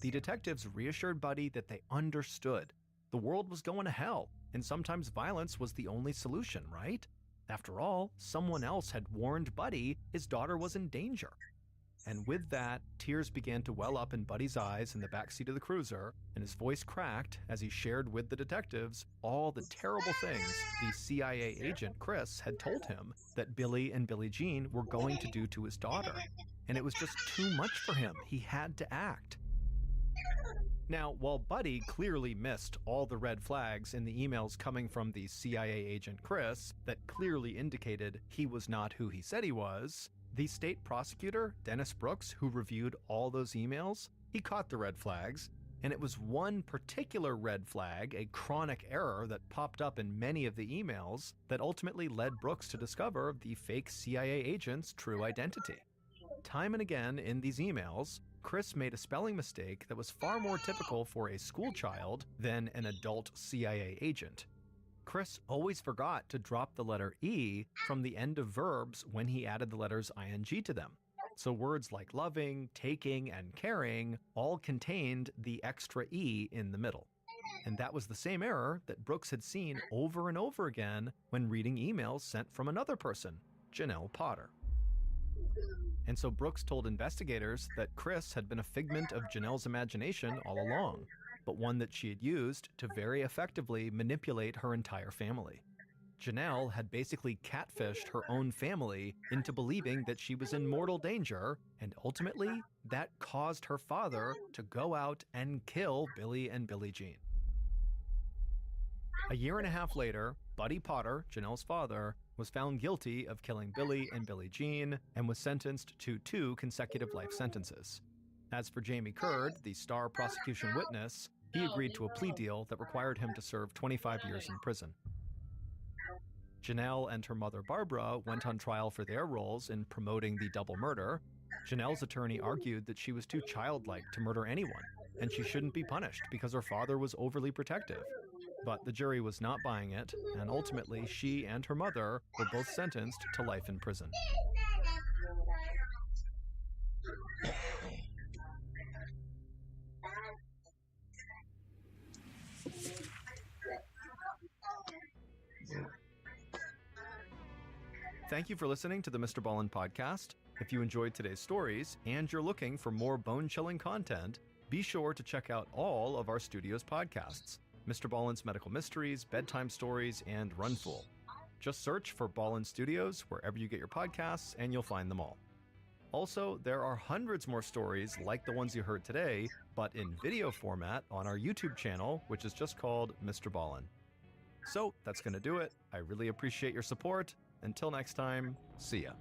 The detectives reassured Buddy that they understood. The world was going to hell, and sometimes violence was the only solution, right? After all, someone else had warned Buddy his daughter was in danger. And with that, tears began to well up in Buddy's eyes in the backseat of the cruiser, and his voice cracked as he shared with the detectives all the terrible things the CIA agent Chris had told him that Billy and Billie Jean were going to do to his daughter. And it was just too much for him. He had to act. Now, while Buddy clearly missed all the red flags in the emails coming from the CIA agent Chris that clearly indicated he was not who he said he was, the state prosecutor, Dennis Brooks, who reviewed all those emails, he caught the red flags, and it was one particular red flag, a chronic error that popped up in many of the emails, that ultimately led Brooks to discover the fake CIA agent's true identity. Time and again in these emails, Chris made a spelling mistake that was far more typical for a school child than an adult CIA agent. Chris always forgot to drop the letter E from the end of verbs when he added the letters ing to them. So words like loving, taking, and caring all contained the extra E in the middle. And that was the same error that Brooks had seen over and over again when reading emails sent from another person, Janelle Potter. And so Brooks told investigators that Chris had been a figment of Janelle's imagination all along, but one that she had used to very effectively manipulate her entire family. Janelle had basically catfished her own family into believing that she was in mortal danger, and ultimately, that caused her father to go out and kill Billy and Billie Jean. A year and a half later, Buddy Potter, Janelle's father, was found guilty of killing Billy and Billie Jean and was sentenced to 2 consecutive life sentences. As for Jamie Curd, the star prosecution witness, he agreed to a plea deal that required him to serve 25 years in prison. Janelle and her mother Barbara went on trial for their roles in promoting the double murder. Janelle's attorney argued that she was too childlike to murder anyone, and she shouldn't be punished because her father was overly protective. But the jury was not buying it, and ultimately she and her mother were both sentenced to life in prison. Thank you for listening to the Mr. Ballin podcast. If you enjoyed today's stories and you're looking for more bone-chilling content, be sure to check out all of our studio's podcasts: Mr. Ballin's Medical Mysteries, Bedtime Stories, and Runful. Just search for Ballin Studios wherever you get your podcasts, and you'll find them all. Also, there are hundreds more stories like the ones you heard today, but in video format on our YouTube channel, which is just called Mr. Ballin. So that's going to do it. I really appreciate your support. Until next time, see ya.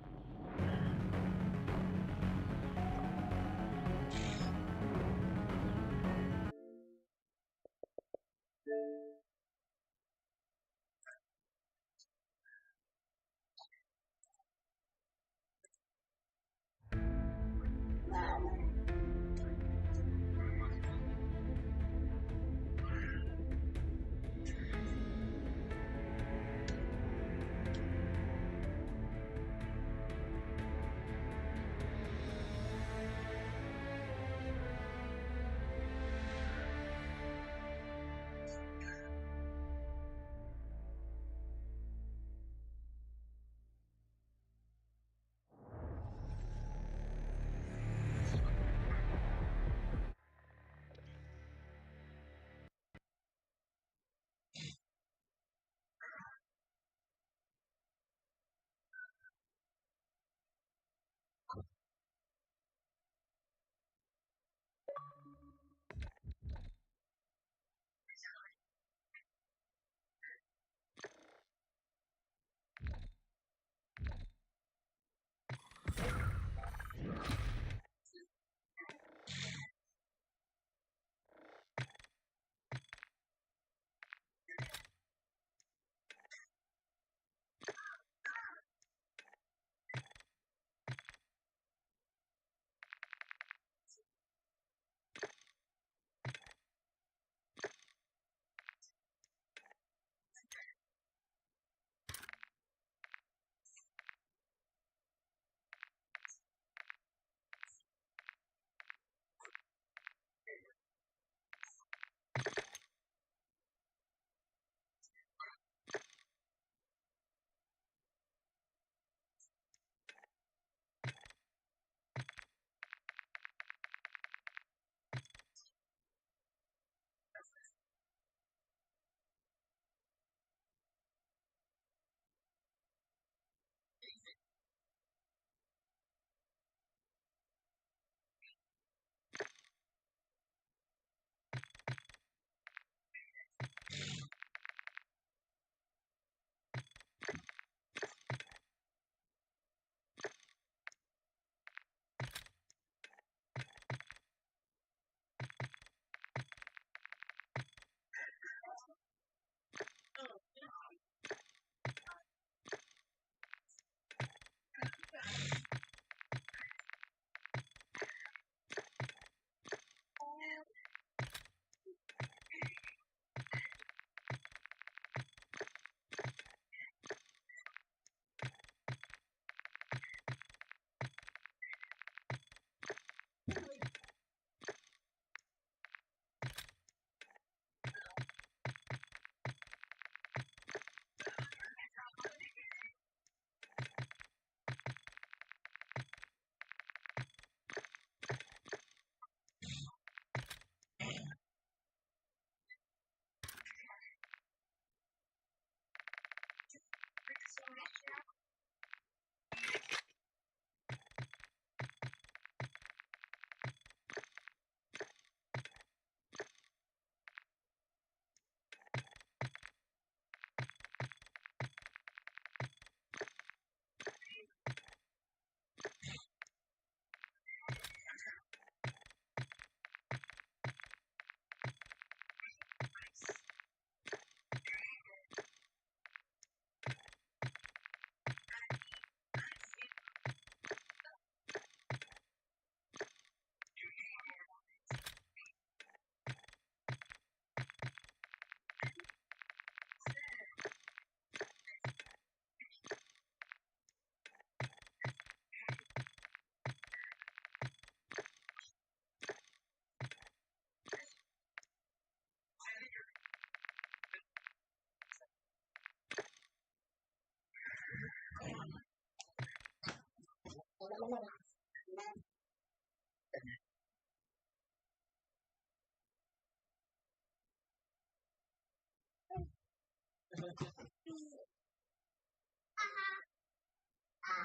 Come on,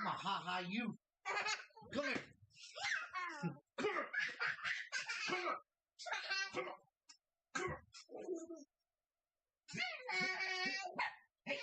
ha, you. Come here. Come here. Come here. Come on. Come on. Hey.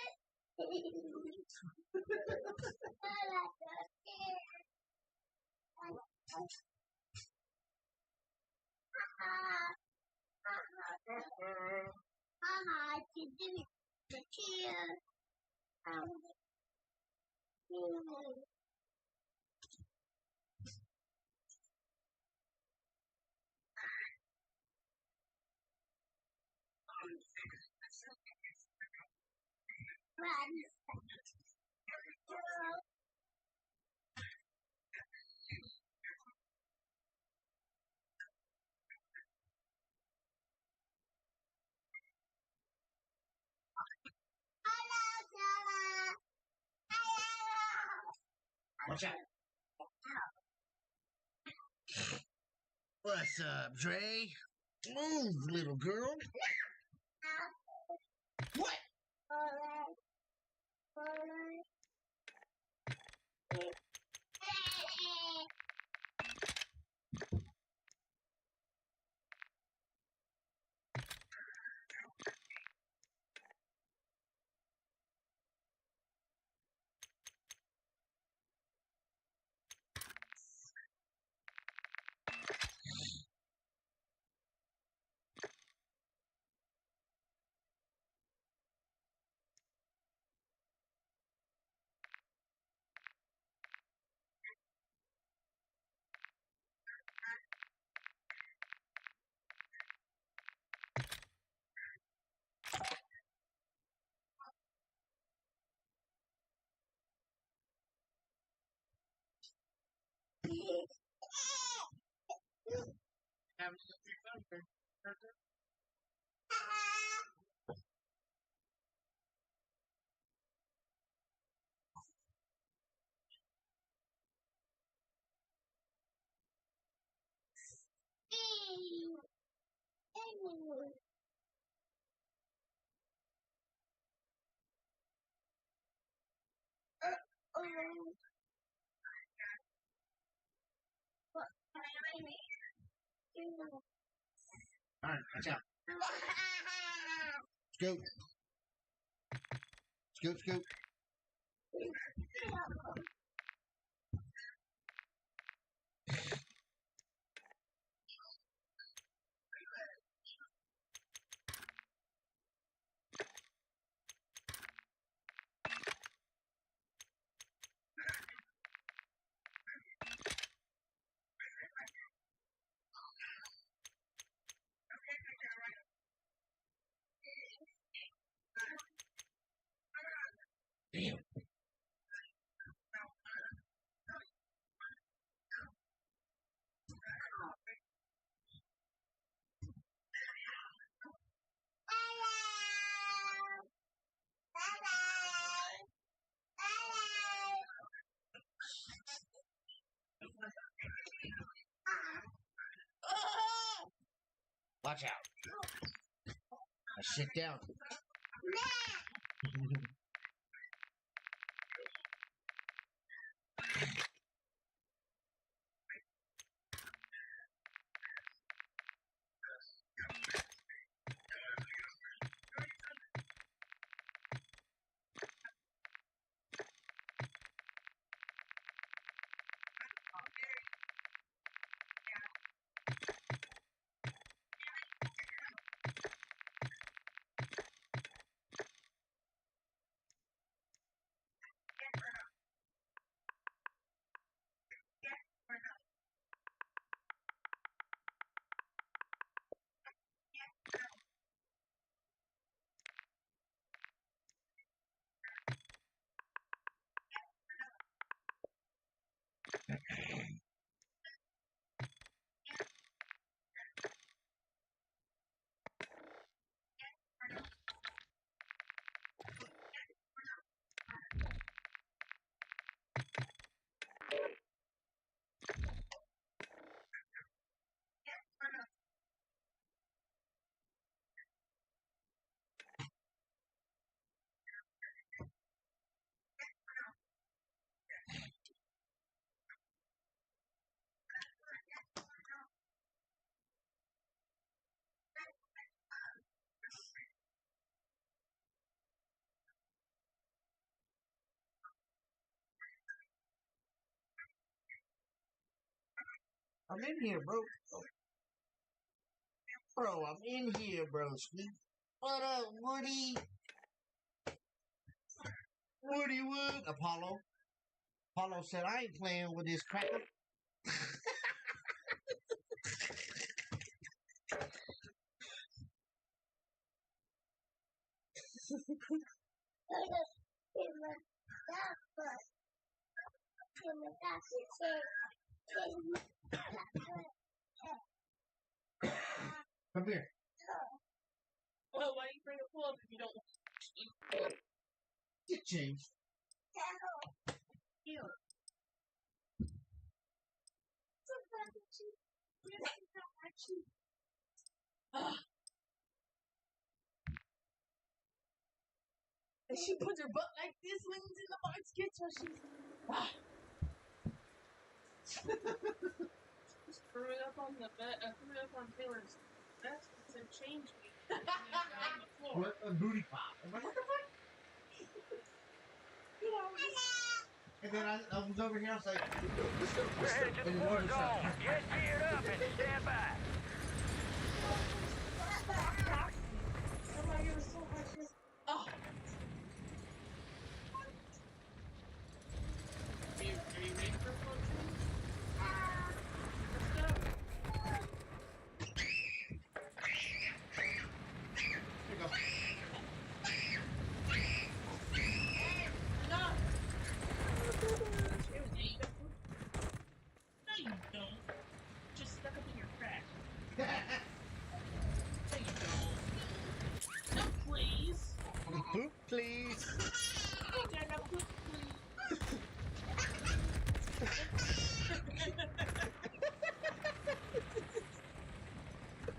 Watch out. What's up, Dre? Move, little girl. What? All right, watch out. Scoot. Scoot, scoot. Damn. Watch out. Now sit down. I'm in here, bro. Bro, I'm in here, bro. What up, Woody? Woody Wood. Apollo. Apollo said, I ain't playing with this cracker. Come here. Well, why you bring a pull up if you don't Get changed. feel it? And she puts her butt like this, leans in the box, gets her. She's threw it up on the bed. Threw it up on Taylor's desk and said, "Change me." And then on the floor. What a booty pop. I'm like, what the fuck? You know, And then I was over here, I was like, We're headed to the war zone. Get geared up and stand by. I'm like, it was so hard. She was, oh. Are you ready for float training? Let's go. here you go. Enough. No, you don't. Just stuck up in your crack. No, you don't. No, please. Poop, please. Oh, Dad, no poop, please.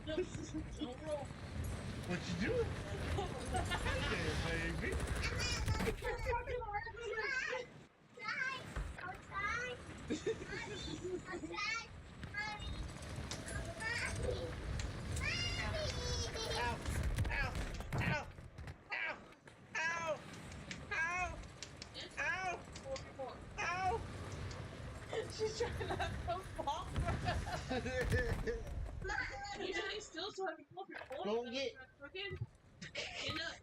No, don't roll. What you doing? Yeah, baby. Ow, ow, ow, ow, ow, ow, ow, ow. She's trying not to fall. You stay still so I can pull up your phone. Go get. Crooked. Get up.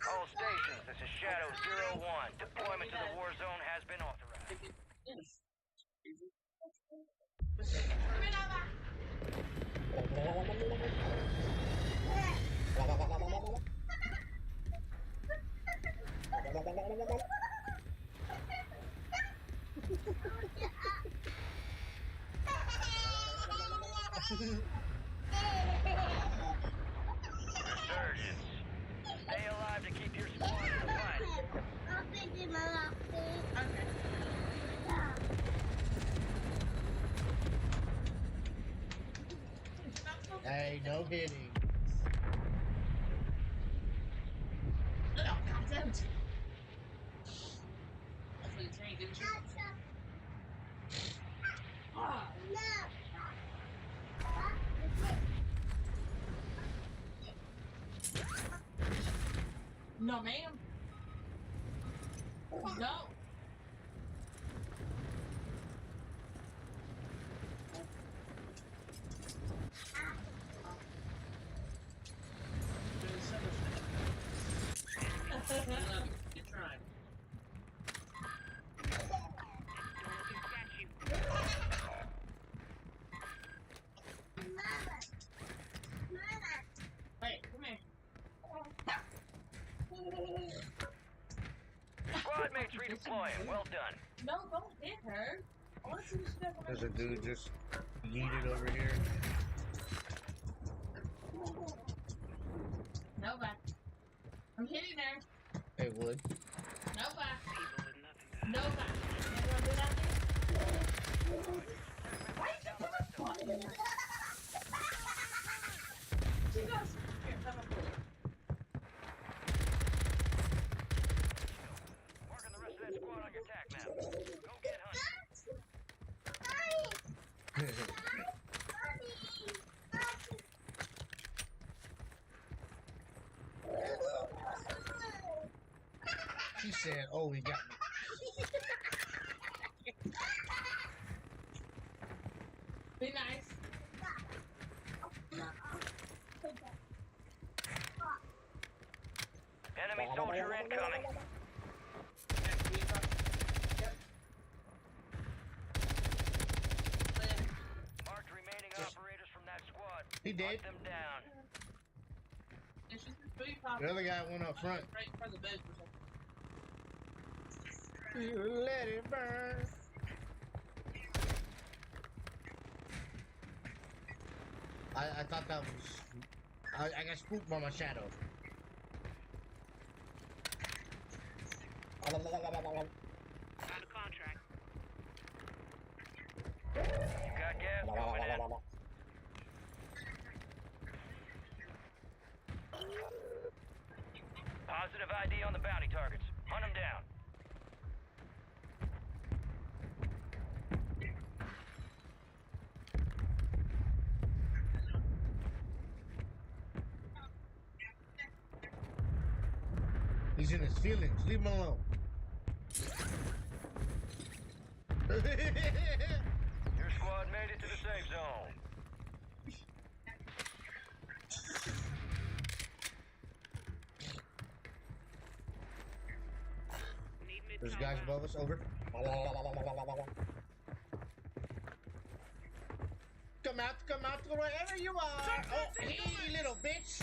All stations, this is Shadow 01. Deployment to the war zone has been authorized. Yes. Resurgence. Stay alive to keep your squad in the fight. Okay. Hey, no hitting. Oh, God damn it. That's what you're saying, didn't you? Ah. No, ma'am. No. You're trying. Wait, come here. Squad mates redeploying. Well done. No, don't hit her. I want to see what she does. There's a dude just yeeted over here. No back. I'm hitting her. Hey, Wood. No back. No back. You want to do that thing? Why did you put a button in there? She goes. Here, come on. Marking the rest of that squad on your tac map. Go get hunting. She said, oh, he got me. Be nice. Enemy soldier incoming. Marked remaining operators from that squad. He dead. Hunt them down. It's just this booty pop. The other guy went up front. Right in front of the bed or something. You let it burn. I thought that was... I got spooked by my shadow. Found a contract. You got gas moving in. Positive ID on the bounty targets. Hunt them down. He's in his feelings. Leave him alone. Your squad made it to the safe zone. There's guys above us. Over. Come out, wherever you are. Oh, hey, little bitch.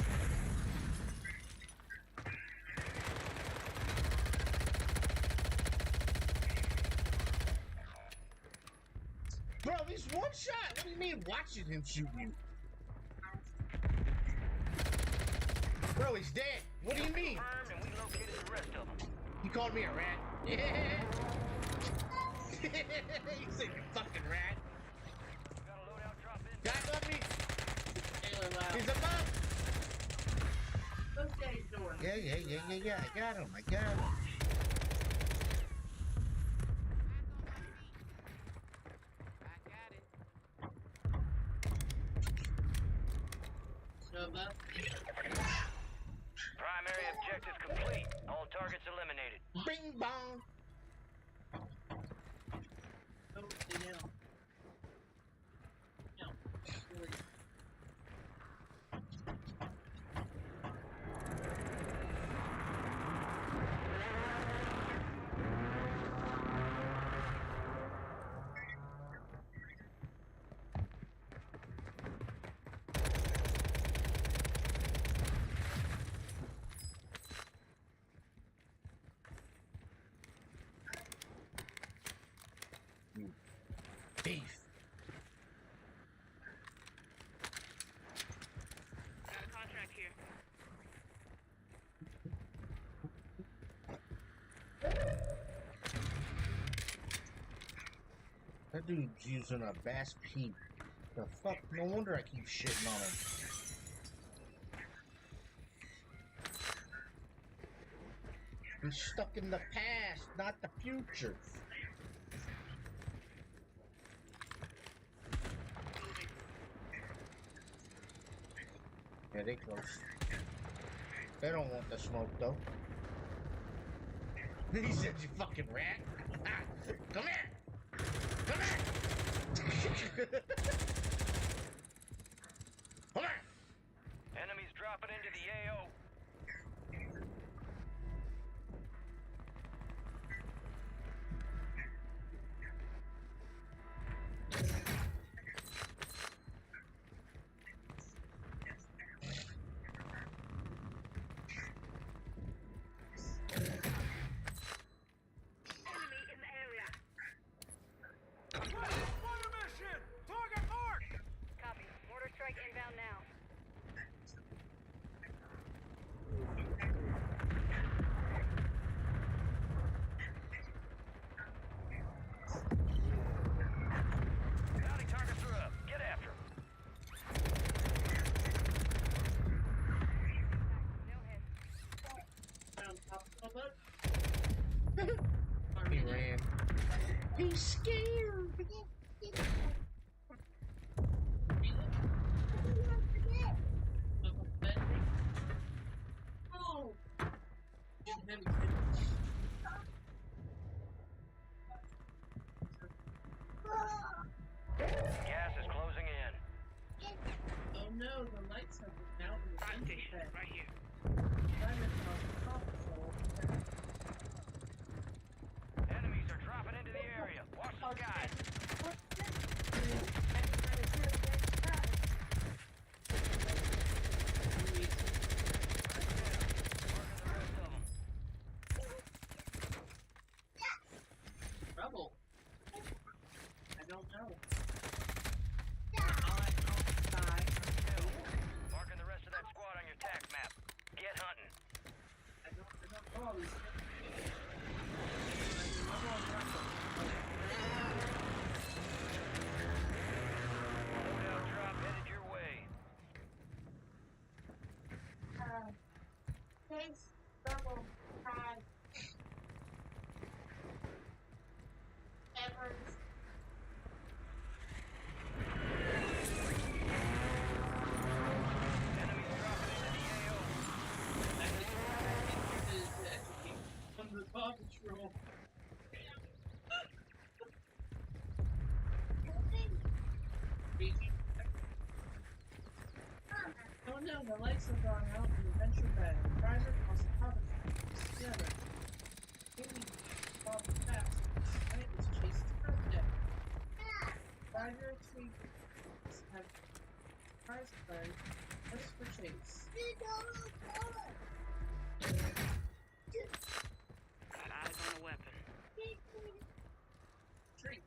Bro, he's one shot. What do you mean watching him shoot you? Bro, he's dead. What do you mean? Confirmed, and we located the rest of them. He called me a rat. Yeah. You said you fucking rat. Got a loadout drop in. Guy above me. Taylor, wow. He's above. Let's get his door. Yeah. I got him. So, bud. Primary objective complete. All targets eliminated. Bing bong. Oh, stay down. No. Really. Beef. Got a contract here. That dude's using a bass peep. The fuck? No wonder I keep shitting on him. He's stuck in the past, not the future. Yeah, they close. They don't want the smoke though. He said, "You fucking rat! Come here! Come here! Come here!" Enemies dropping into the AO. Copy. Mortar strike inbound now. Bounty targets are up. Get after 'em. No hit. Found top of it. He ran. He's scared. Oh! Gas is closing no, the lights have been out in the Fire engine station, bay. right here. Driver caused paw patrol. Enemies are dropping into the area. Watch the skies. Trouble. I don't know. I'll die. Marking the rest of that squad on your tac map. Get hunting. I don't know all these things. I'm on Ranke. Loadout drop headed your way. Thanks, double, high. Evers. Enemies dropping into the AO. From the paw patrol. Oh no, the lights have gone out in the venture bay. Driver caused a paw patrol. Together. Amy Bob fast. Tonight was Chase's birthday. Driver tweets have surprise play just for Chase. Got eyes on a weapon. Treat.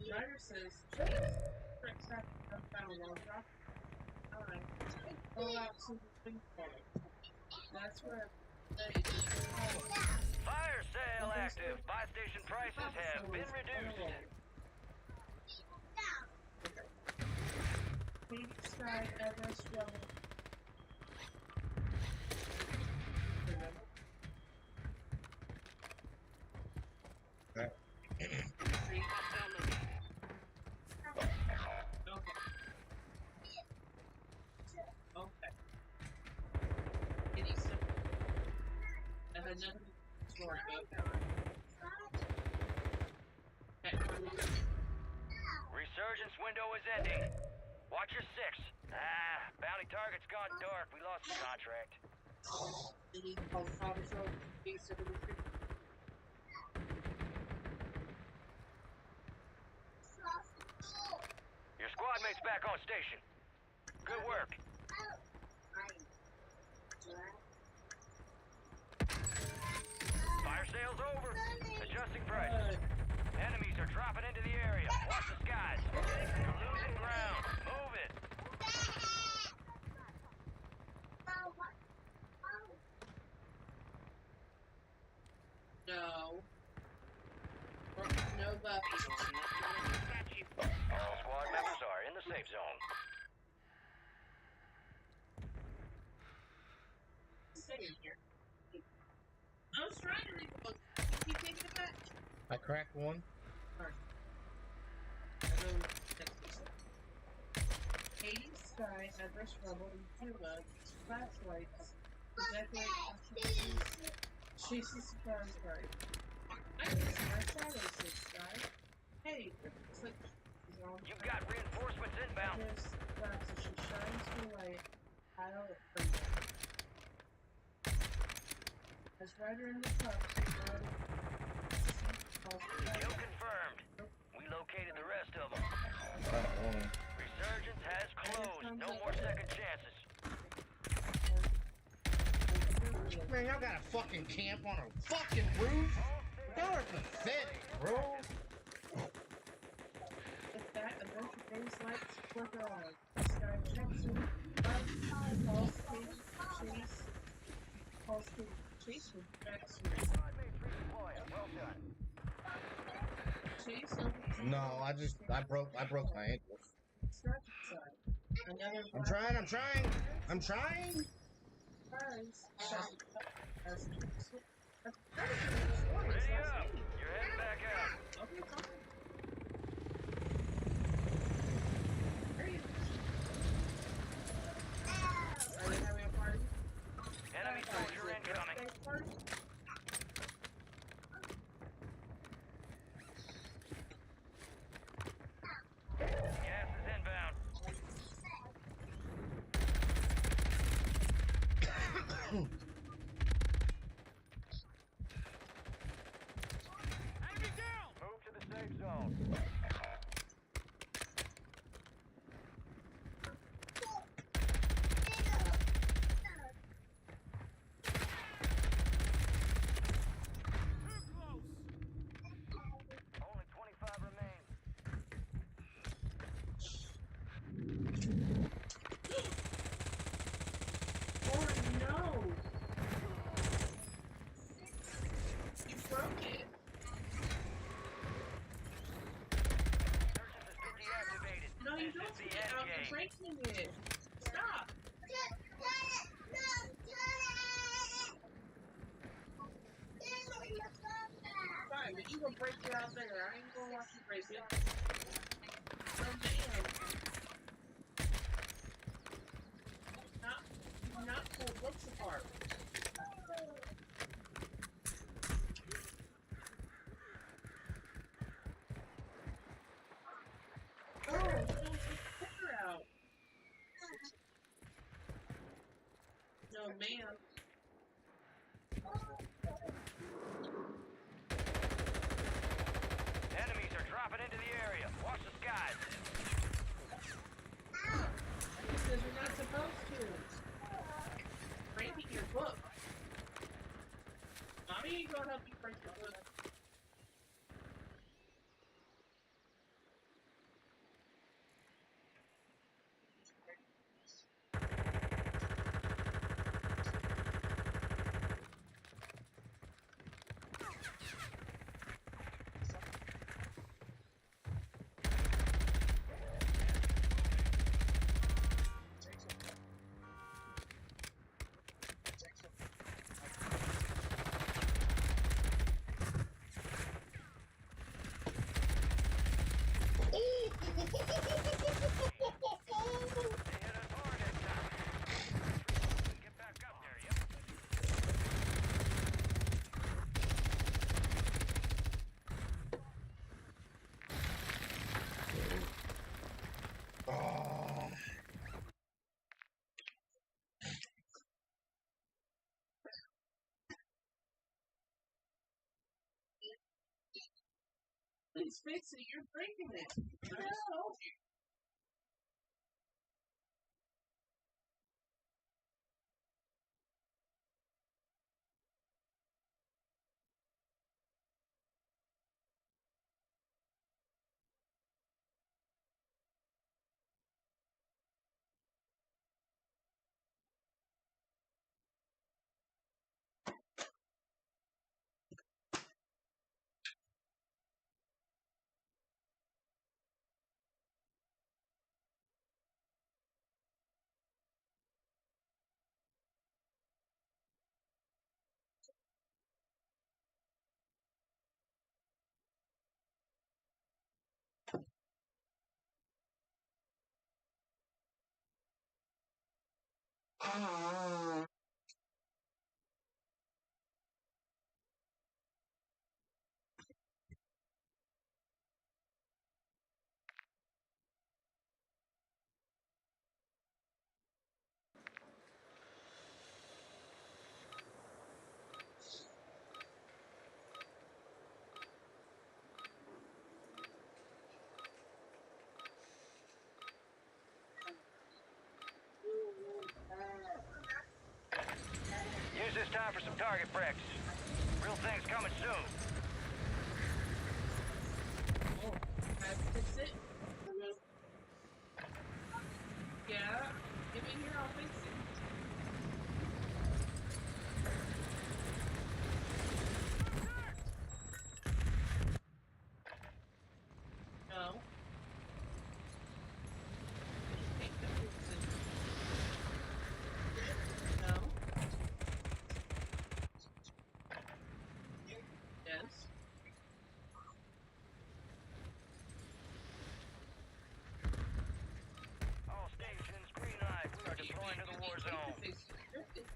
Driver says Chase. Trick traffic unfound while dropping. Alright. Go out to the swing point. That's where they Fire sale active. Buy station prices have been reduced. Kickstart Everest Level. Hostile located. Okay. It is simple. I had nothing to worry about. Resurgence window is ending. Watch your six. Bounty target's gone dark. We lost the contract. They need to call the Paw Patrol in case of a retreat. Your squad mate's back on station. Good work. Fire sale's over. Adjusting prices. Enemies are dropping into the area. Watch the skies. You're losing ground. Move it. No. No buffs. Got you. All squad members are in the safe zone. Stay in here. I was trying to read the book. Keep taking it back. I cracked one. Hating Sky, Everest Rebel, and Cuba, flashlights, to decorate Chase's surprise party. I miss my shadows, said Sky. Hey, looks like she's on You've got reinforcements inbound. There's flash as she shines her light pile of freedom. As Ryder in the cup, Kill confirmed. We located the rest of them. Resurgence has closed. No more second chances. Man, y'all got a fucking camp on a fucking roof? Y'all are pathetic, bro. With that, Adventure Days lights flicker on. Sky Jackson, Paul Chase with Jackson. Squad mates redeploying. Well done. Chase opens No, I broke my ankle. side. Another I'm trying. surprise. As Ready up. You're heading back out. Okay, come on. There you go. Are they having a party? Enemy soldier incoming. Party? Gas is inbound. Move to the safe zone. Only 25 remain. Oh no! You broke it. Searches has been deactivated. No, you This don't is the take it out. end You're game. breaking it. Stop. Fine, but you gonna break it out there. I ain't gonna watch you break it. No, damn. Not pull books apart. Oh, you don't take the picture out. No, ma'am. Enemies are dropping into the area. Watch the skies. Because you're not supposed to. Breaking your book. Mommy ain't gonna help you break your book. They hit us hard that time. Get back up there, yep. Please fix it. You're breaking it. I just told you. Use this time for some target practice. Real things coming soon. Oh, I fix it. Yeah. Give me here. I'll fix it. No. Take the fix it. No. Yes. All stations, green light. We are deploying to the war zone. Fix it.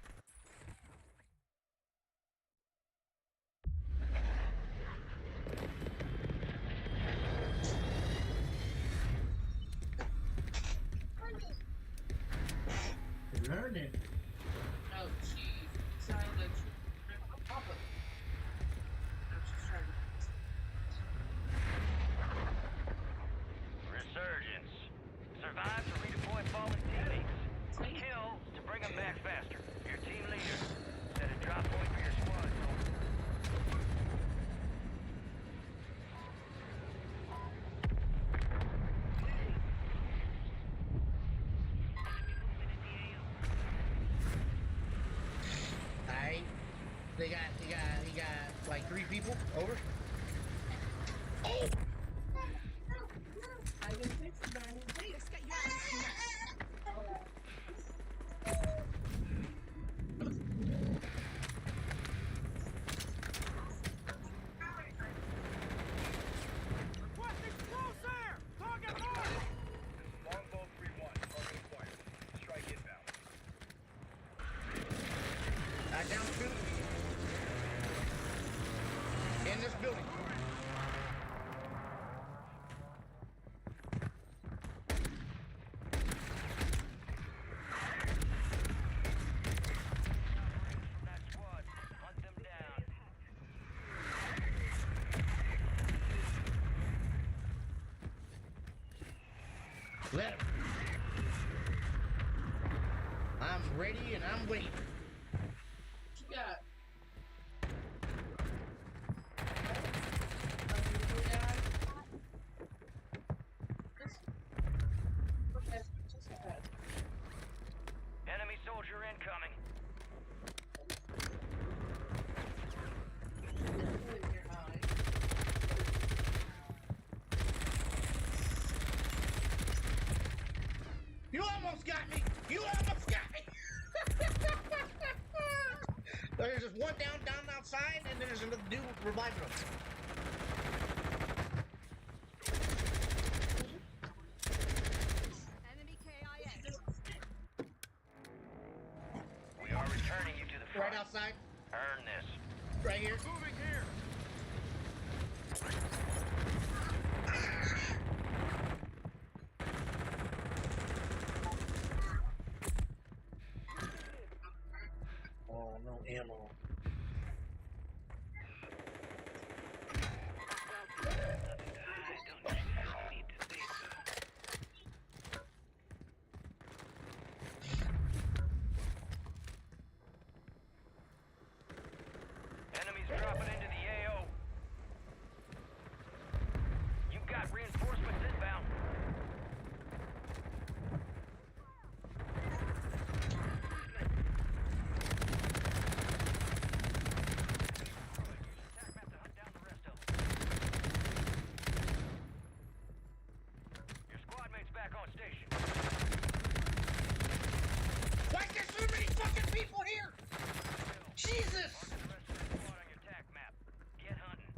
Learning. Oh, jeez. He got like 3 people. Over. Oh! I've been fixing that. Let's get you out of this mess. Requesting close air! Target marked! Longbow 3-1, target acquired. Strike inbound. Down 2. In this building. That squad, hunt them down. Let him. I'm ready and I'm waiting. What you got? Enemy soldier incoming. You almost got me! You almost got me! There's just one down outside, and there's another dude reviving him. Enemy KIA. We are returning you to the front. Right outside. Earn this. Right here. Moving here. Oh, no ammo. Enemies dropping into the AO. You got reinforcements inbound. Attack map to hunt down the rest of them. Your squad mate's back on station. Why is there so many fucking people here? Jesus! Mark the rest of the squad on your attack map. Get hunting.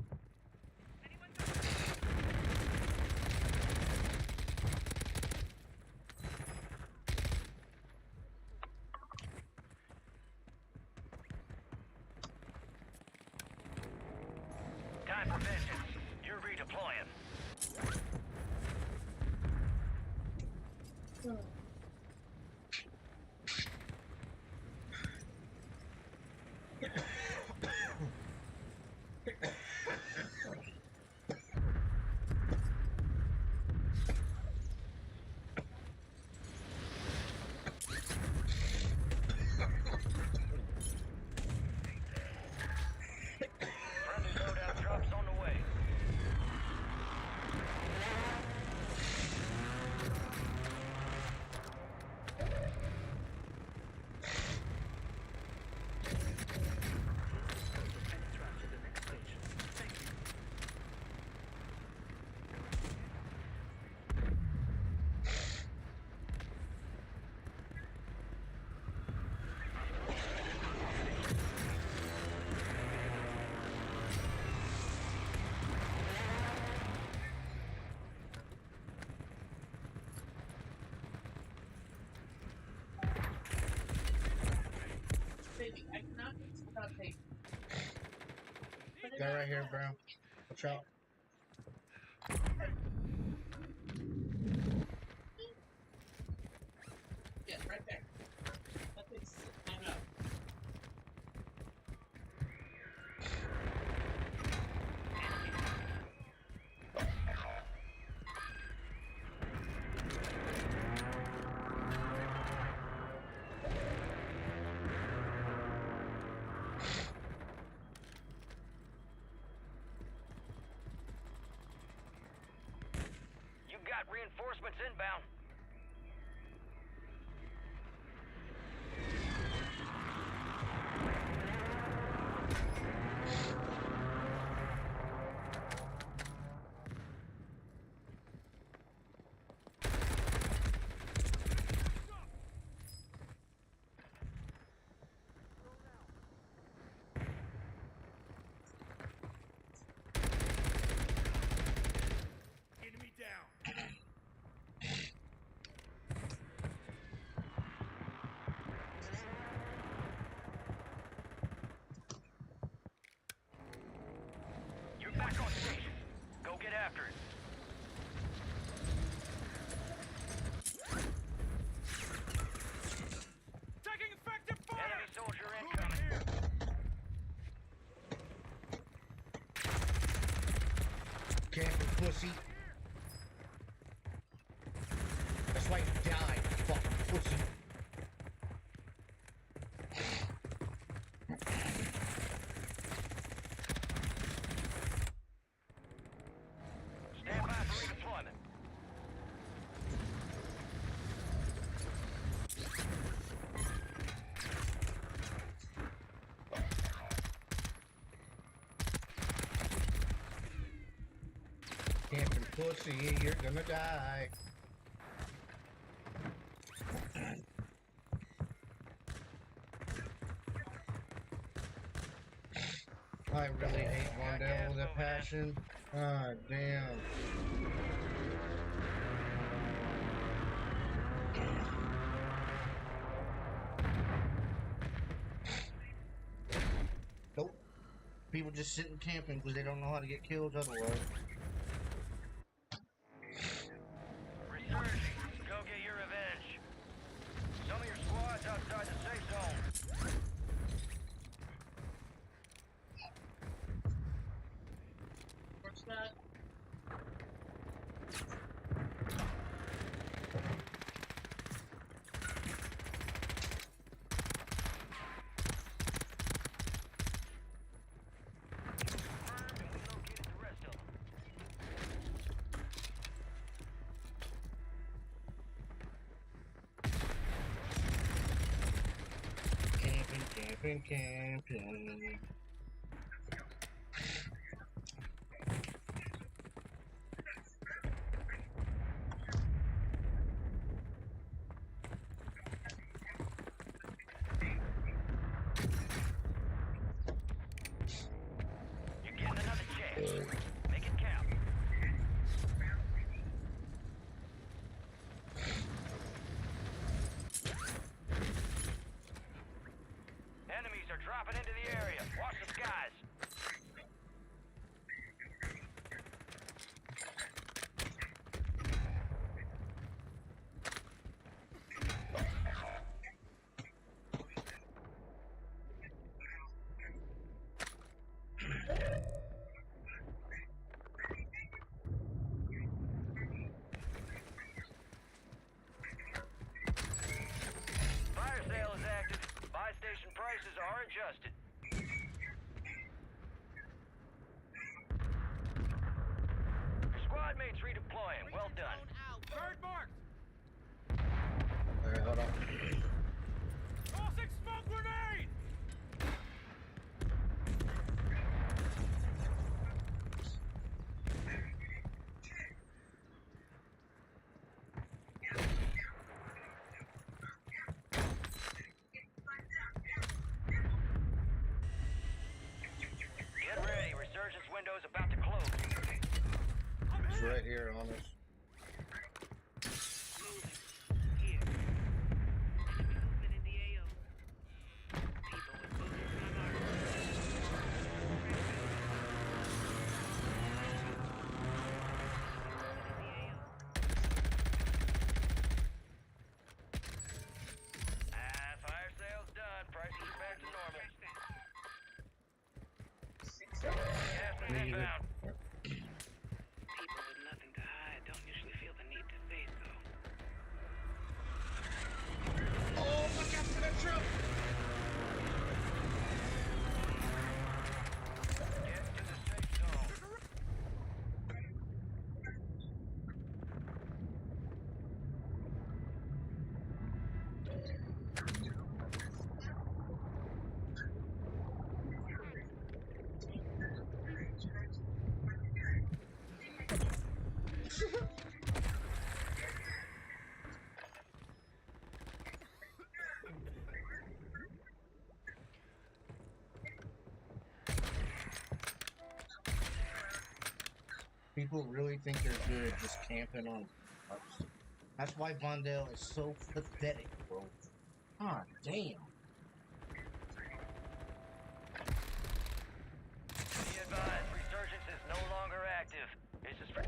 Time for vengeance. You're redeploying. Friendly loadout drops on the way. Baby, I cannot mix without paper. Guy right here, bro. Watch out. Yeah, right there. That thing's hung up. You got reinforcements inbound. after it. Taking effective fire! Enemy soldier incoming. Camping pussy. That's why you died, fucking pussy. Stand by for redeployment. Camping pussy, you're gonna die. I really hate Mondale with a passion. Ah, damn. Nope. People just sitting camping because they don't know how to get kills otherwise. Resurging. Go get your revenge. Some of your squad's outside the safe zone. What's that? And we located the rest of them. Camping. You're getting another chance. Make it count. Enemies are dropping into the area. Watch the skies. Fire sale is active. Buy station prices are adjusted. Your squad mates redeploying. Well done. Bird marked! Alright, hold on. Tossing smoke grenade! Get ready. Resurgence window's about to close. It's right here on us. Here. Movement in the AO. People with boots on armor. Fire sale's done. Prices are back to normal. Gas is inbound. People with nothing to hide don't usually feel the need to say so. Oh, look out for that truck! Get to the safe zone. People really think they're good just camping on us. That's why Vondale is so pathetic, bro. Ah, damn. Be advised, resurgence is no longer active. This is for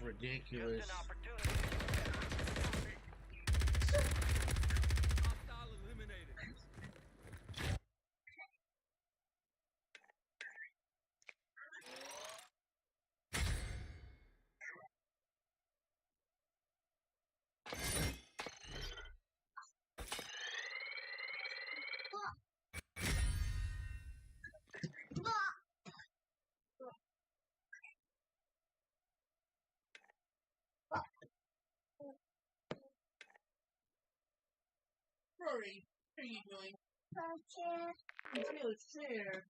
ridiculous. Just an opportunity. Hostile eliminated. Rory, what are you doing? Taylor's chair.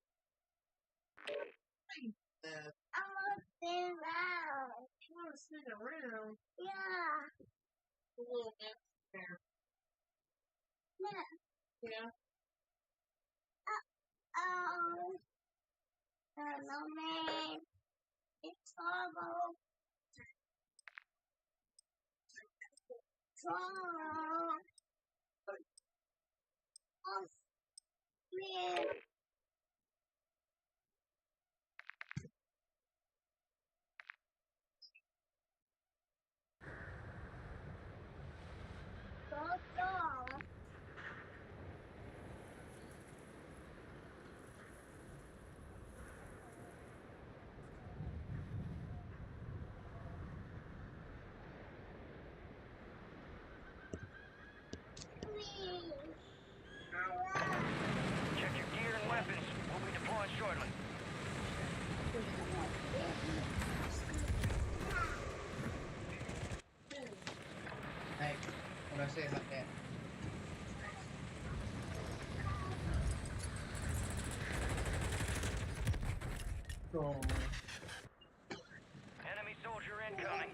Why you do that? You want to sit around? A little bit there. Yeah. Check your gear and weapons. We'll be deploying shortly. Hey, what I say about that? Oh. Enemy soldier incoming.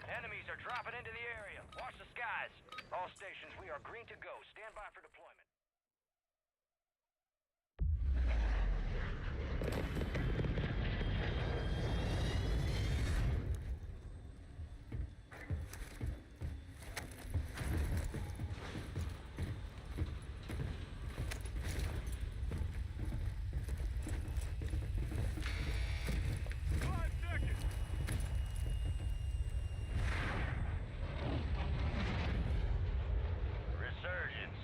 Enemies are dropping into the area. Watch the skies. All stations, we are green to go. Stand by for deployment. Resurgence.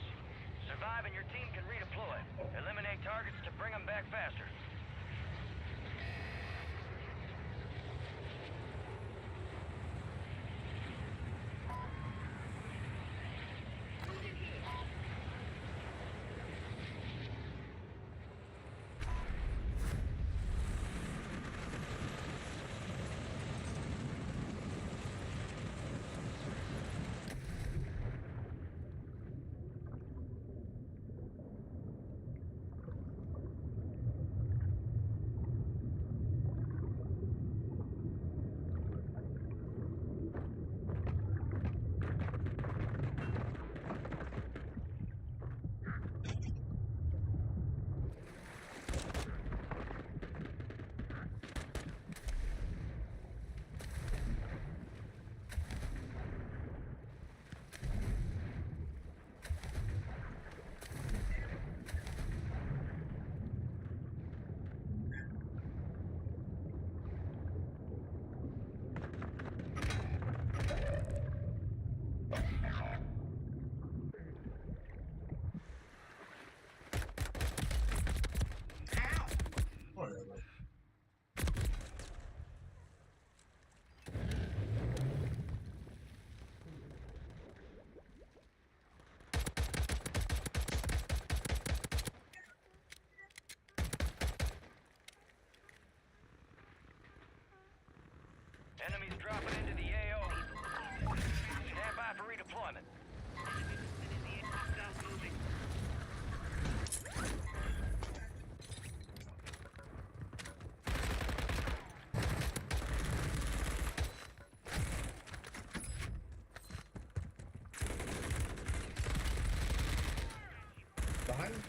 behind me?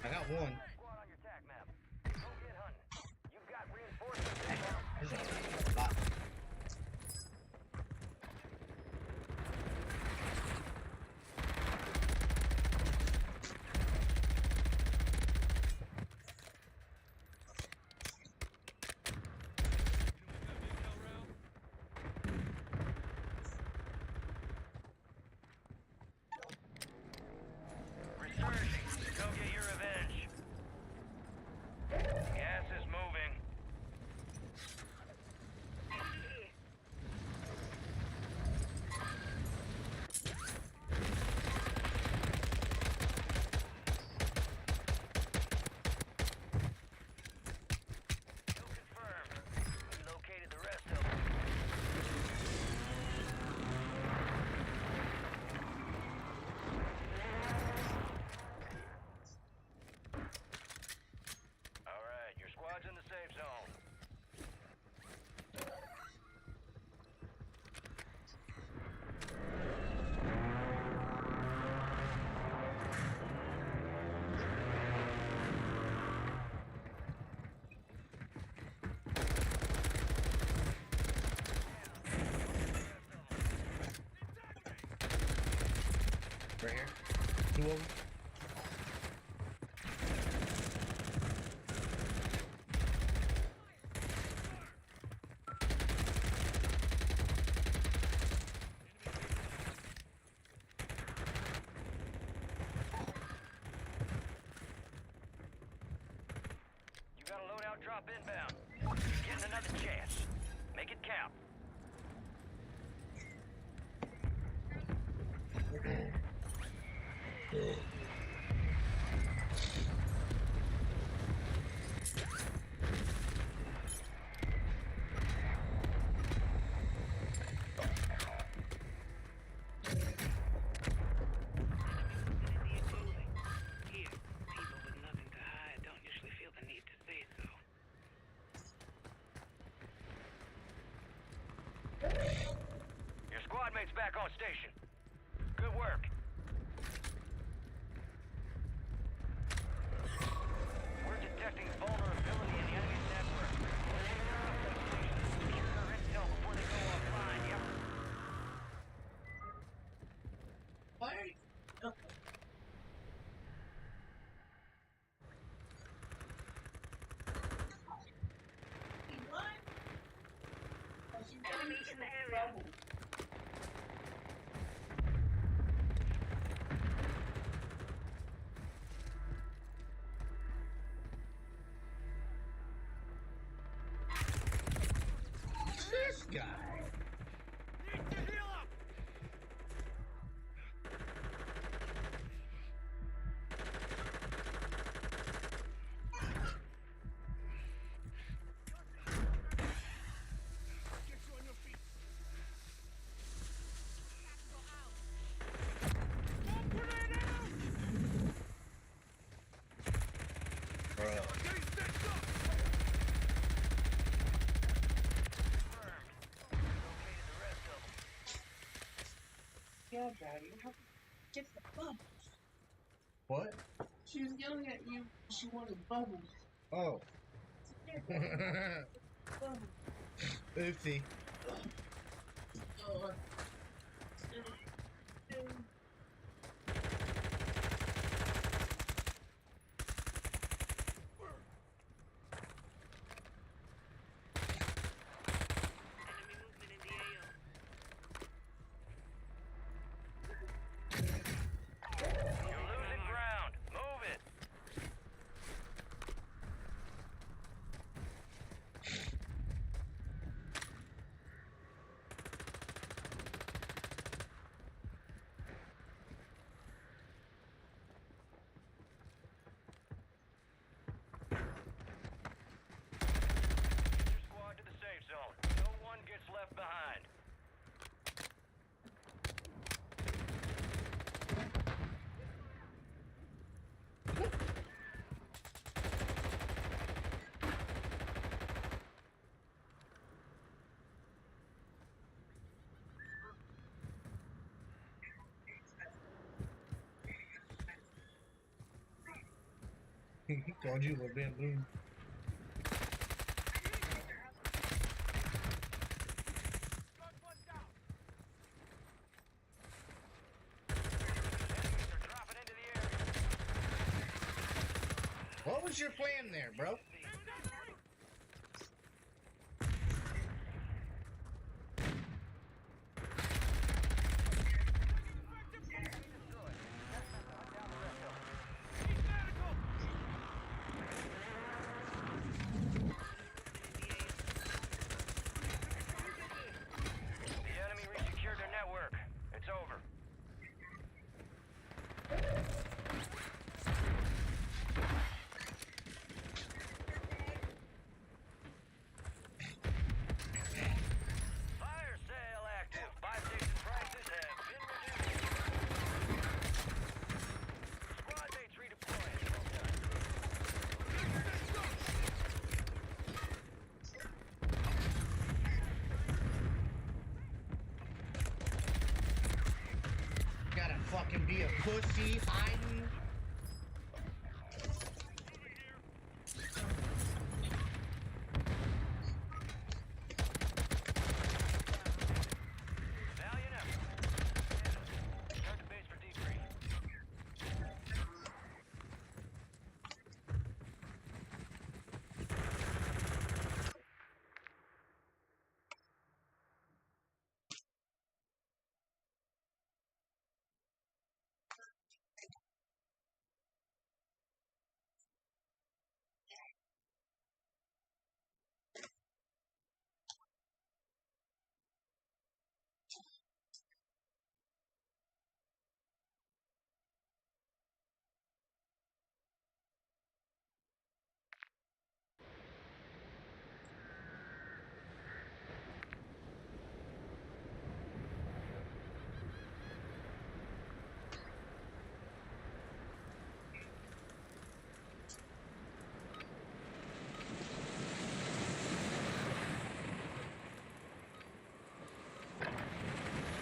I got one. Squad on your attack map. Go get hunting. You've got reinforcements inbound. There's a lot. Resurging. Go get your revenge. Gas is moving. Kill confirmed. We located the rest of them. All right, your squad's in the safe zone. Right here. Two of them. You got a loadout drop inbound. You're getting another chance. Make it count. Here, people with nothing to hide don't usually feel the need to say so. Your squad mate's back on station. Good work. We're detecting vulnerability in the enemy's network. Secure their intel before they go offline, yep. Why are you? Okay. What? Enemy in the area. This guy. Need to heal up! Get you on your feet! Smoke grenade out! Bro. Getting stitched up! Confirmed. Located the rest of them. Yeah, Daddy. How get the bubbles? What? She was yelling at you. She wanted bubbles. Oh. Bubbles. Oopsie. Uh, Enemy movement in the AO. You're losing ground. Move it. He called you a bamboo. Got one down. Enemies are dropping into the area. What was your plan there, bro? The enemy resecured their network. It's over. Fire sale active. Buy station prices have been reduced. Squad mates redeploying. Gotta fucking be a pussy hiding. Valiant effort. Start the base for debrief.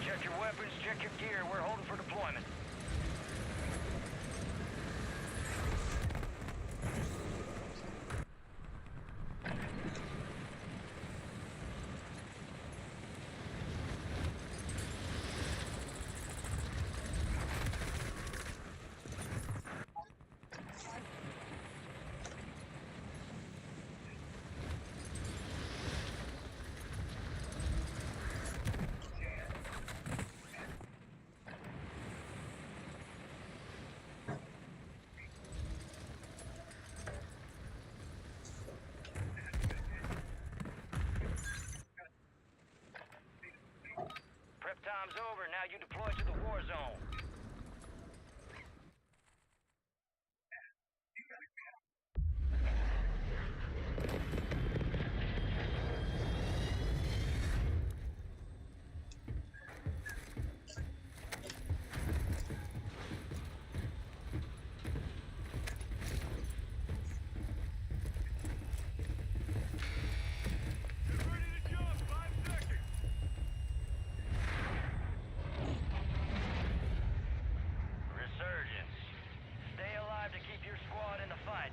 Check your weapons, check your gear. We're holding for deployment. Prep time's over. Now you deploy to the war zone. Get ready to jump. 5 seconds. Resurgence. Stay alive to keep your squad in the fight.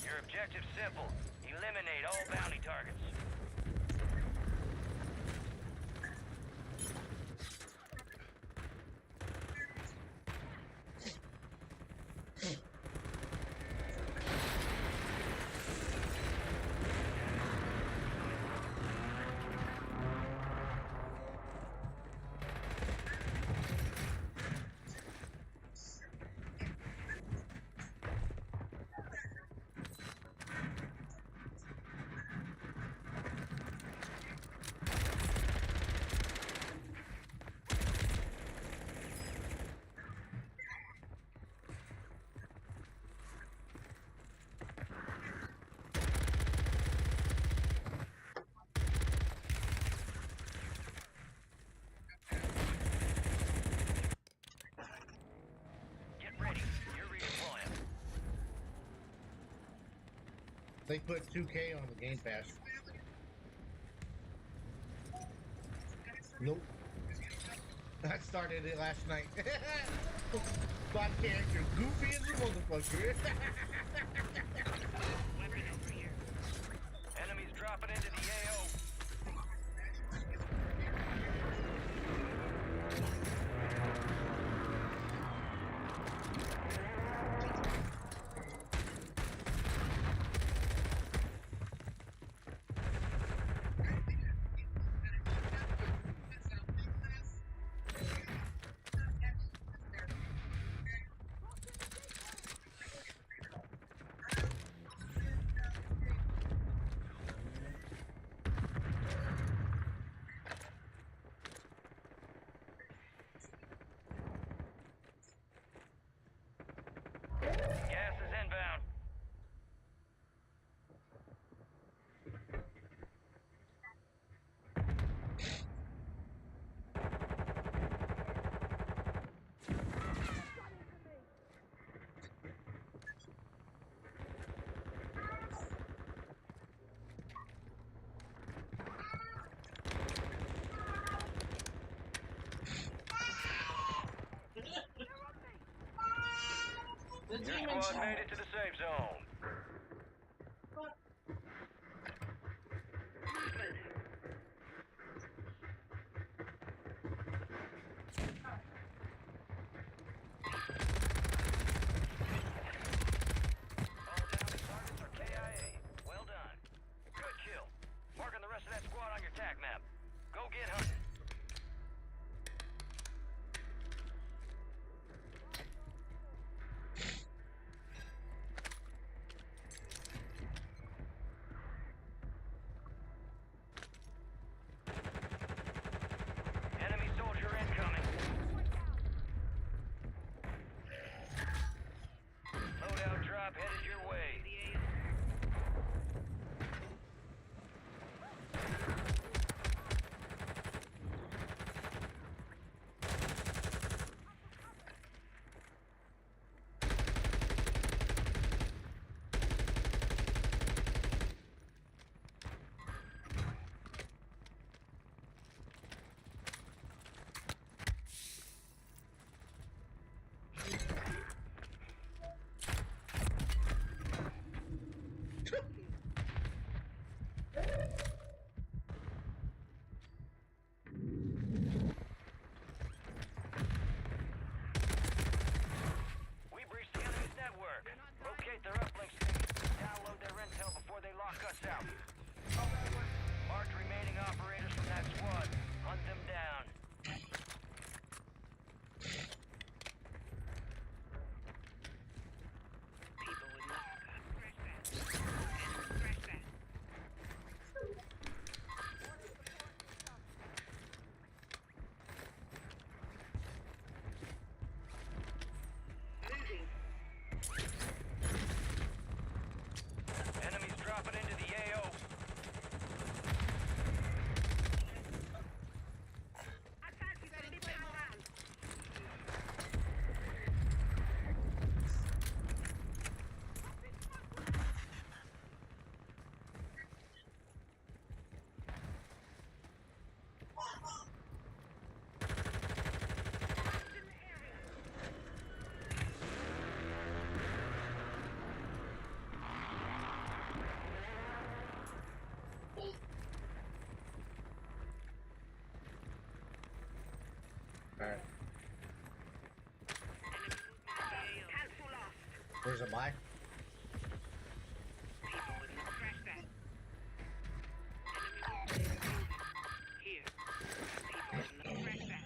Your objective's simple. Eliminate all bounty targets. They put 2K on the Game Pass. Nope. I started it last night. Bot character, goofy as a motherfucker. Weapon over here. Enemies dropping into the AO. Gas is inbound. The Your demon squad made child. it to the safe zone. All down targets are KIA. Well done. Good kill. Marking the rest of that squad on your tac map. Go get hunting. Enemy soldier incoming. Loadout drop headed your way. We breached the enemy's network. Locate their uplinks so they can download their intel before they lock us out. Mark remaining operators from that squad. Hunt them down. People with nothing. Scratch that. Moving. Enemies dropping into the AO. Attack is enemy around. Alright, Cancel lost. where's the buy? People with no scratch that. Enemy moving. Here. People with no scratch that.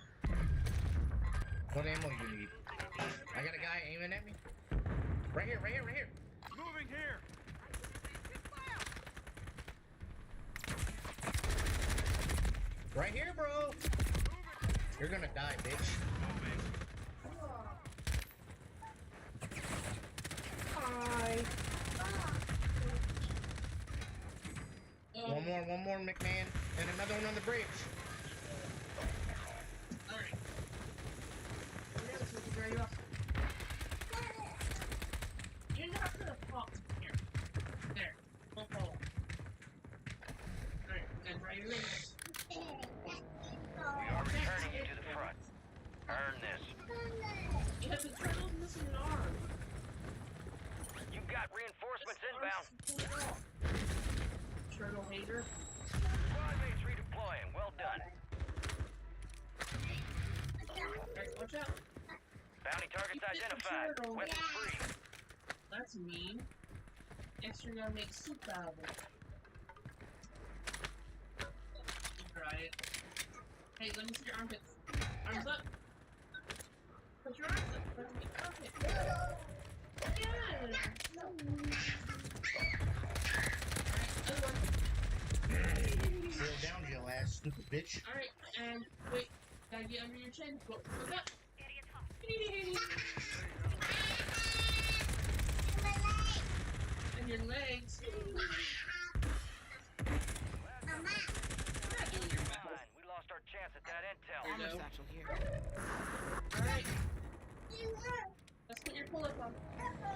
What ammo you need? I got a guy aiming at me. Right here, right here, right here. Moving here. Right here, bro. You're gonna die, bitch. Hi. One more, McMahon. And another one on the bridge. Alright. You're not gonna pop here. There. leader. Squad mates redeploying. Well done. Alright, watch out. Bounty targets Keep it identified. turtle. Weapons free. That's mean. Next you're gonna make soup out of it. Right. Hey, let me see your armpits. Arms up. Put your arms up. Let me see your armpits. Yeah. Alright, other one. Slow down, you ass stupid bitch. Alright, and wait. Gotta get under your chin. Go, look up. And your legs. You're not doing your best. Fine. We lost our chance at that intel. There you go. Satchel here. Alright. Let's put your pull-up on.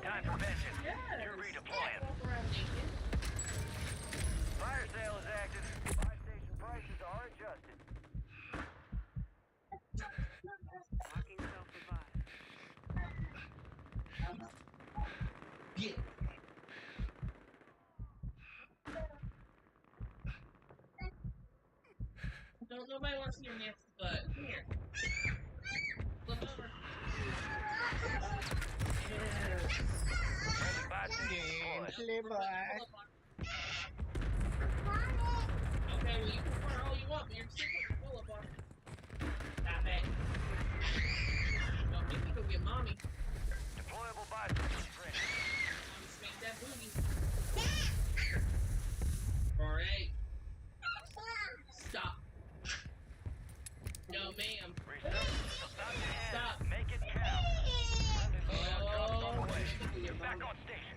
Time for vengeance. Yes. You're redeploying. Walk around naked. Fire sale is active. Buy station prices are adjusted. Locking self-revive. Get. Don't nobody wants to see your nasty butt. Come here. Flip over. Friendly buy station deployed. Pull up on. Okay, well you can fire all you want, but you're still putting your pull up on. Stop it. Don't make me go get mommy. Deployable buy station ready. Mommy smacked that booty. Alright. Stop. No, ma'am. Stop. Make it count. Friendly loadout drops on the way. Your Back mom. on station.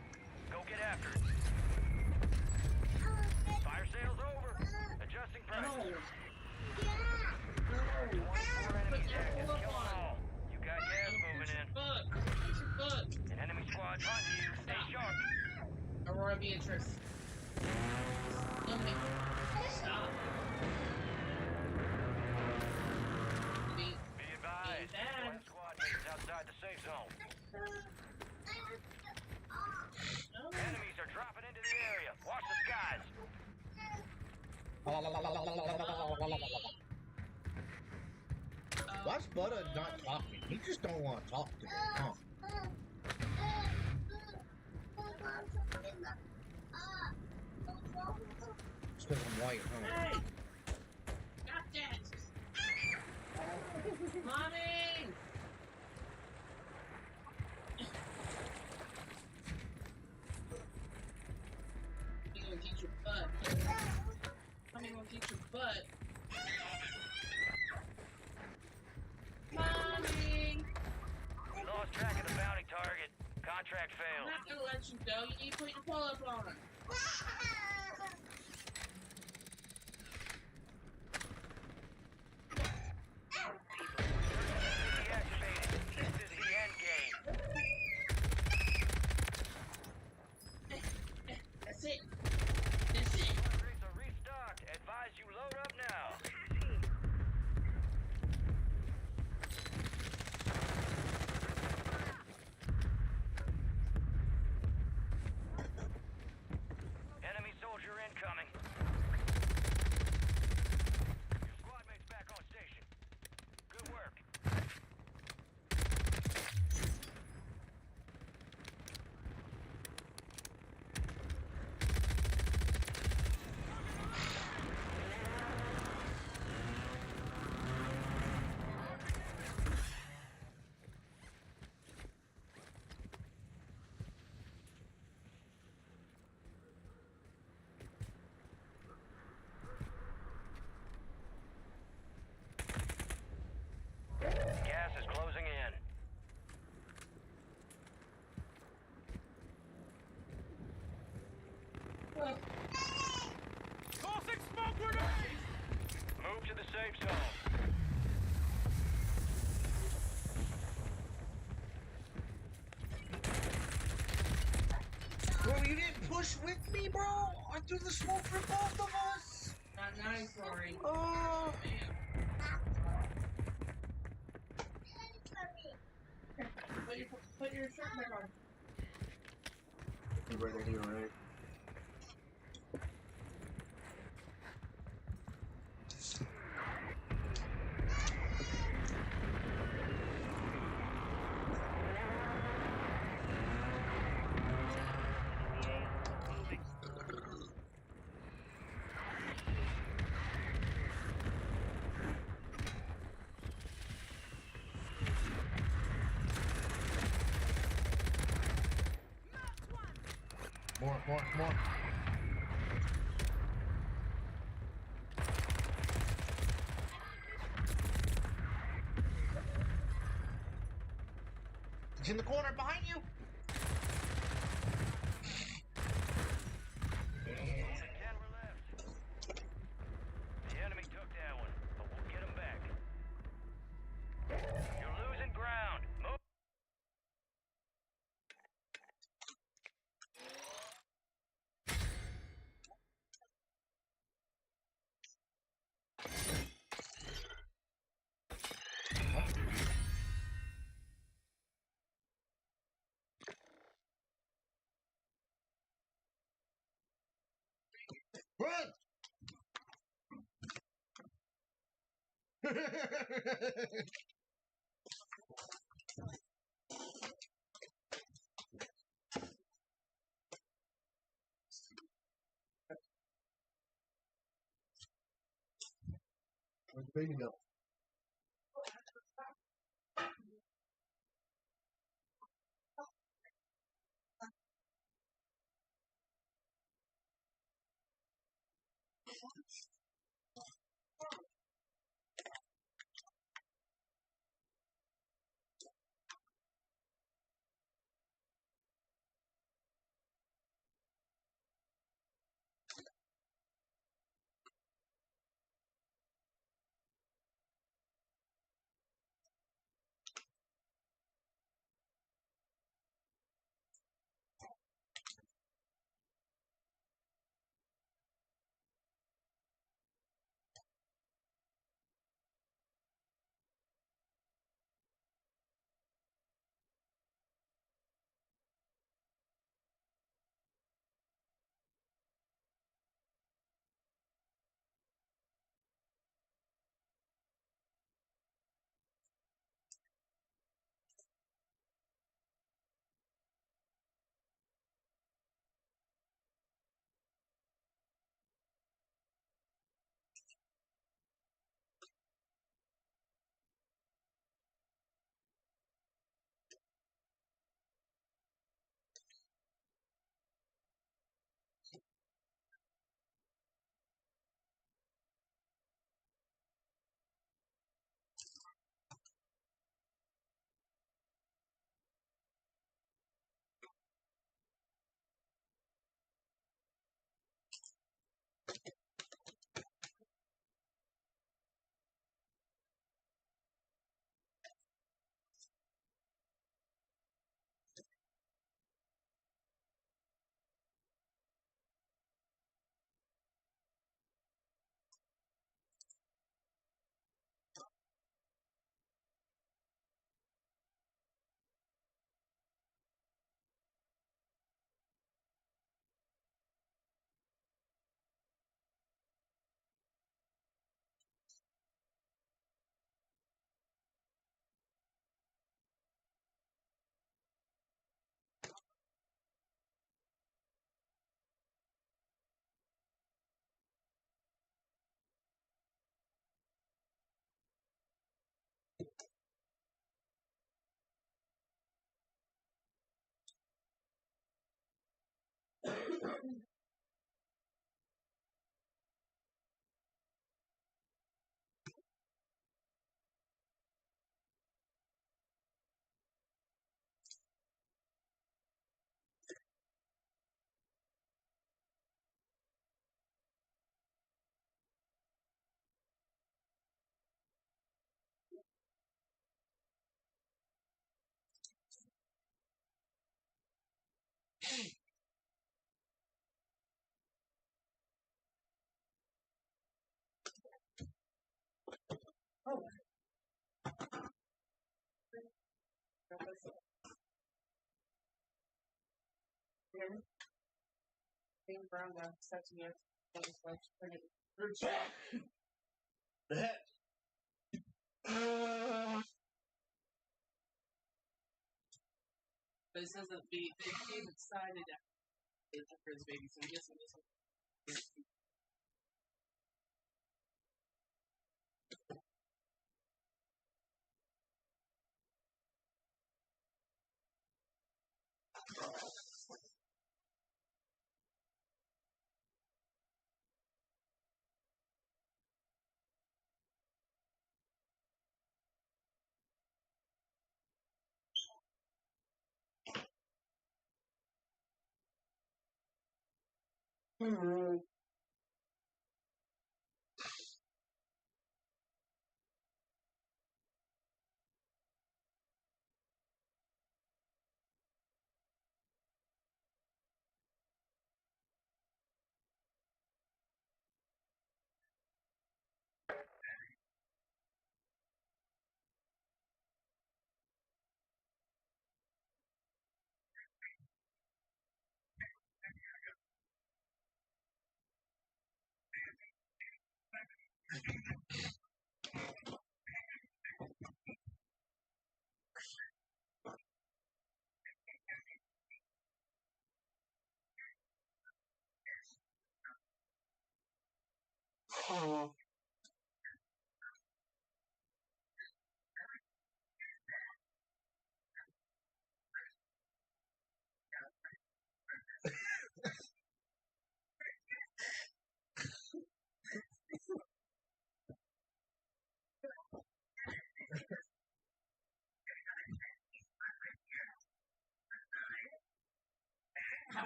Go get after it. Fire sale's over. Adjusting No. prices. No. 24 Put enemies your active. pull up Kill them on. all. You got gas moving in. Foot. Put your foot. An enemy squad's hunting you. Stay sharp. Aurora Beatrice. Let me. Stop. Be Be advised. bad. One squad mates outside the safe zone. no. Enemies are dropping into the area. Watch the skies. Why's Butter not talking? He just don't want to talk to me. Huh? It's because I'm white, huh? Hey! Stop that! Mommy! You gonna get your butt. Mommy gonna get your butt. Mommy! We lost track of the bounty target. Contract I'm failed. not gonna let you go. You need to put your pull-up on. Deactivated. This is the end game. That's it. That's it. Rates are restocked. Advise you load up now. Enemy soldier incoming. Your squad mates back on station. Good work. Gas is closing in. Tossing smoke grenade! Move to the safe zone. Bro, you didn't push with me, bro? I threw the smoke for both of us! Not nice, sorry. Oh! Put your shirt back on. You right here, right? More. He's in the corner behind you. Only 10 were left. The enemy took that one, but we'll get them back. You're losing ground. Move. Run! Where'd the baby go? Oh. Being brown now, such a The heck? But it says that they decided for his baby, so I'm guessing this one. How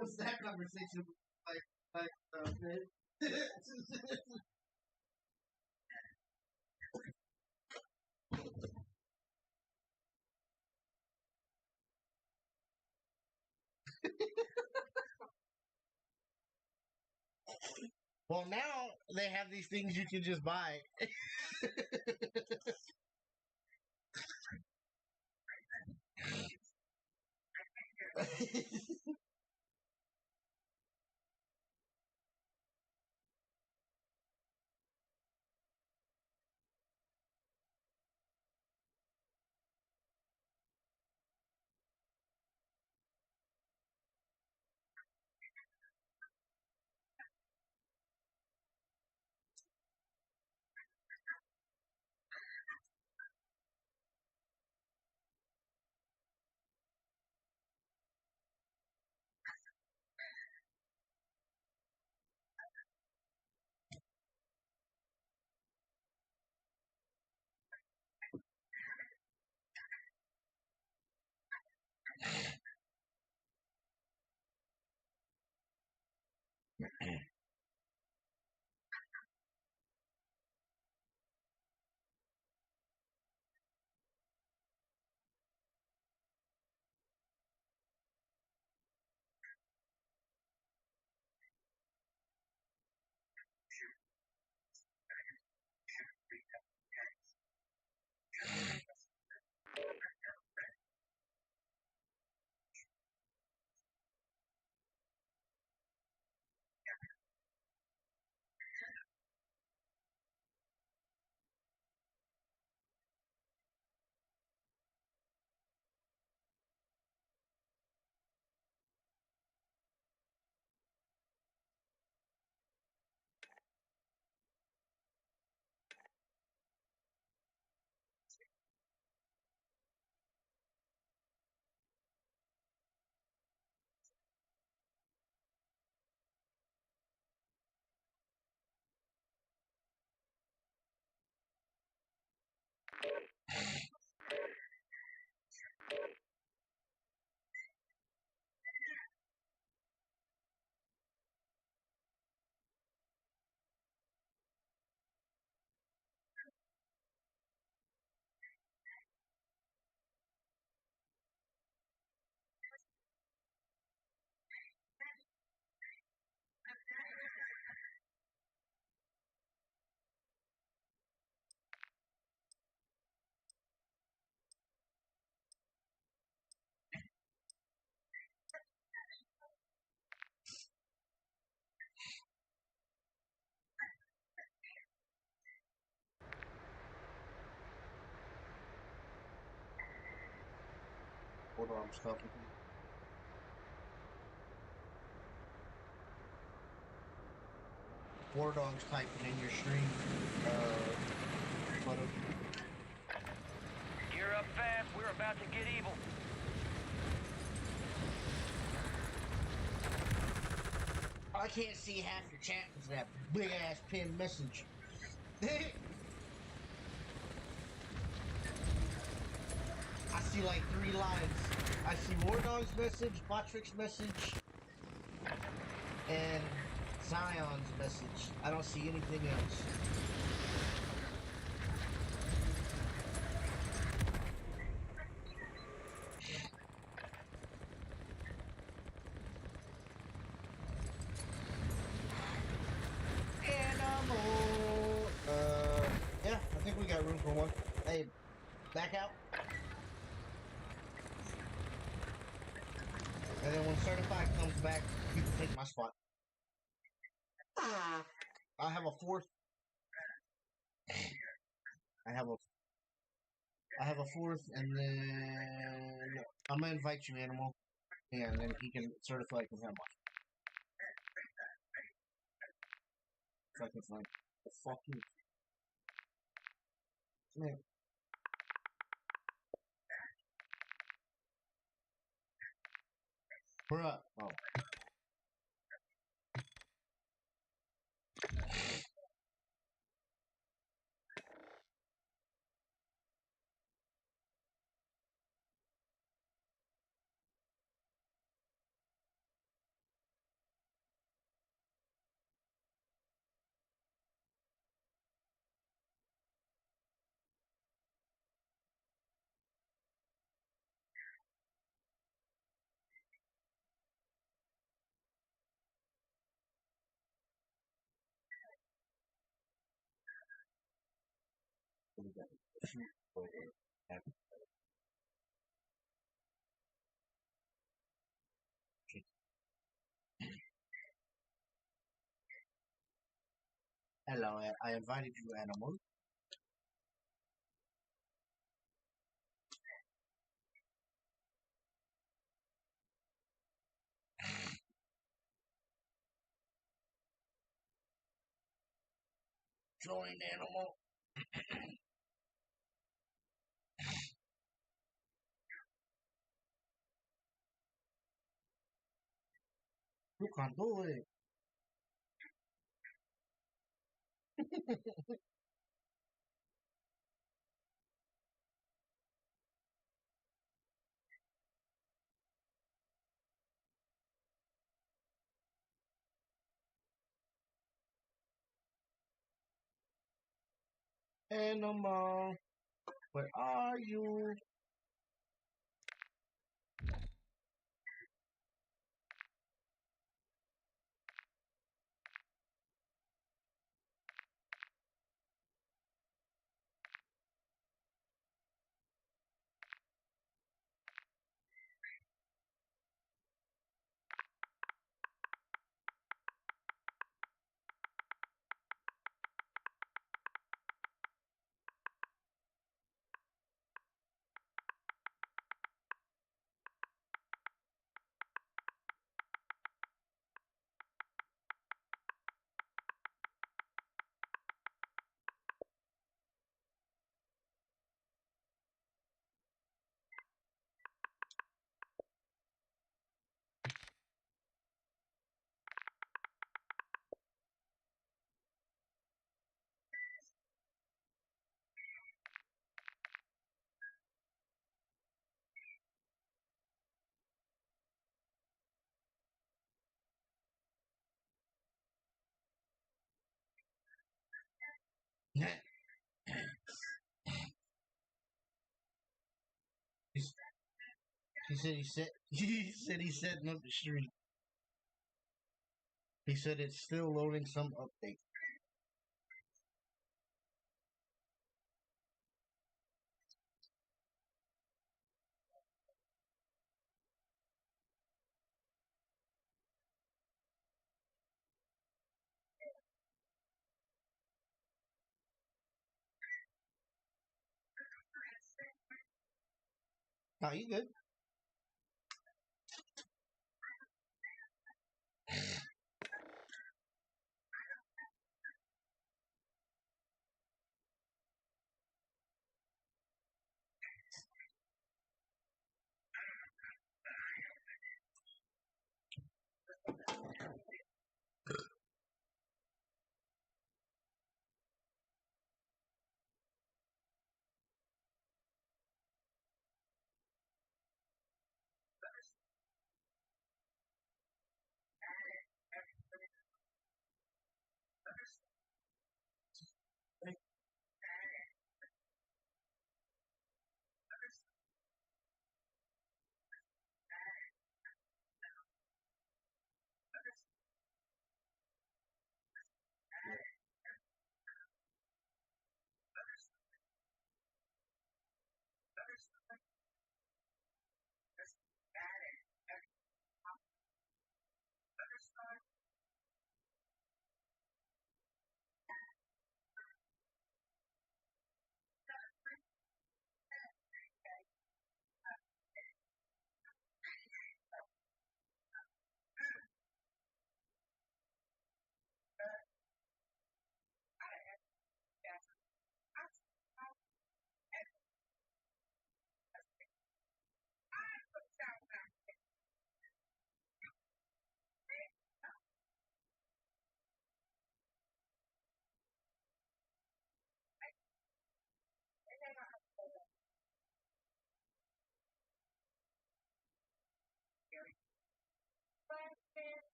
was that conversation man? Well, now they have these things you can just buy. Hold on, I'm stopping. War Dog's typing in your stream. Photo. Gear up fast. We're about to get evil. I can't see half your chat because of that big ass pinned message. I see like 3 lines. I see War Dog's message, Patrick's message, and Zion's message. I don't see anything else. Animal. Yeah, I think we got room for one. Hey, back out. And then when certified comes back, you can take my spot. I have a fourth. I have a fourth, and then I'm gonna invite you, Animal. Yeah, and then he can certify can have one. If I can find the fucking man. Bruh. Oh. Hello, I invited you, Animal. Join, Animal. You can do it. Animal, where are you? He said he said he said he's setting up the street. He said it's still loading some update. Oh, you good?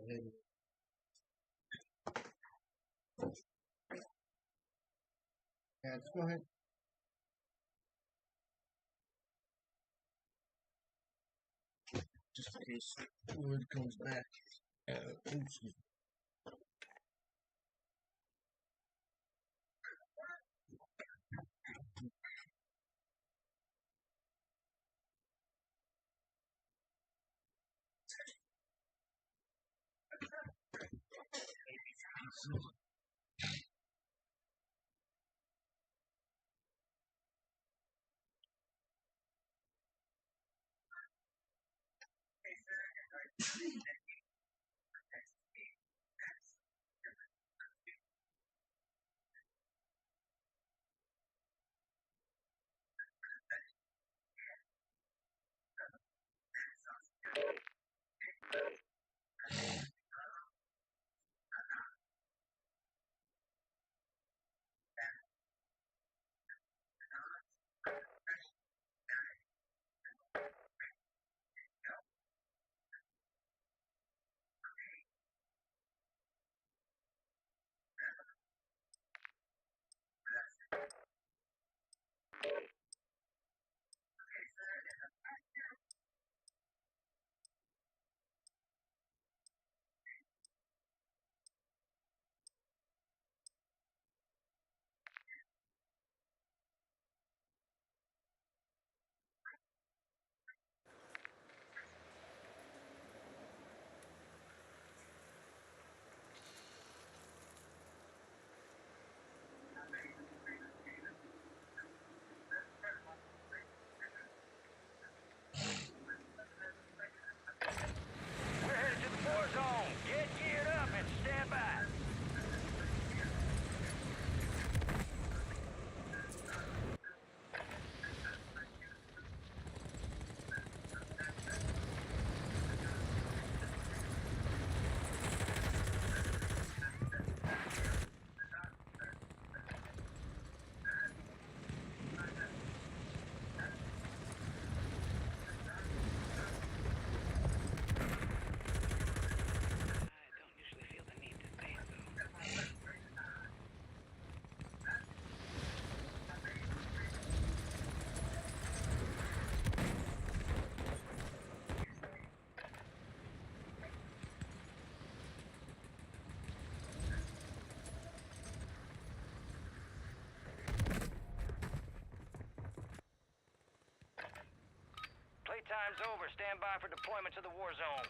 ahead. Yeah, just go ahead. Just in case word comes back. Oops. We're headed to the war zone. Get geared up and stand by. I don't usually feel the need to say so. Playtime's over. Stand by for deployment to the war zone.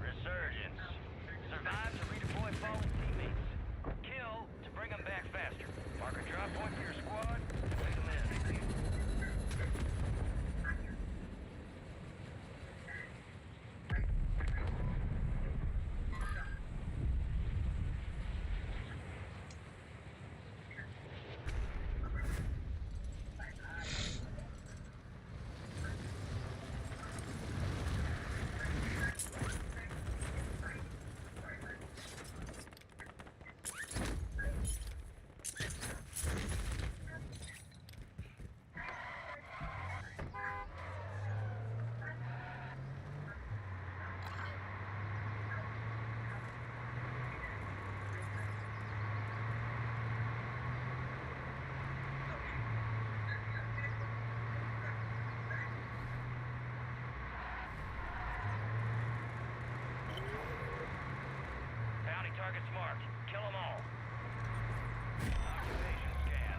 Resurgence. Survive to redeploy fallen teammates. Kill to bring them back faster. Mark a drop point for your squad and take them in. Bounty targets marked. Kill them all. Occupation scan.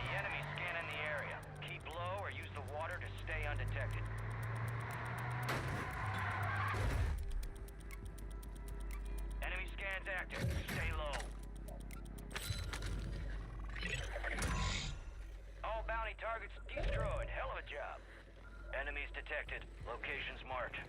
The enemy's scanning the area. Keep low or use the water to stay undetected. Enemy scans active. Stay low. All bounty targets destroyed. Hell of a job. Enemies detected. Locations marked.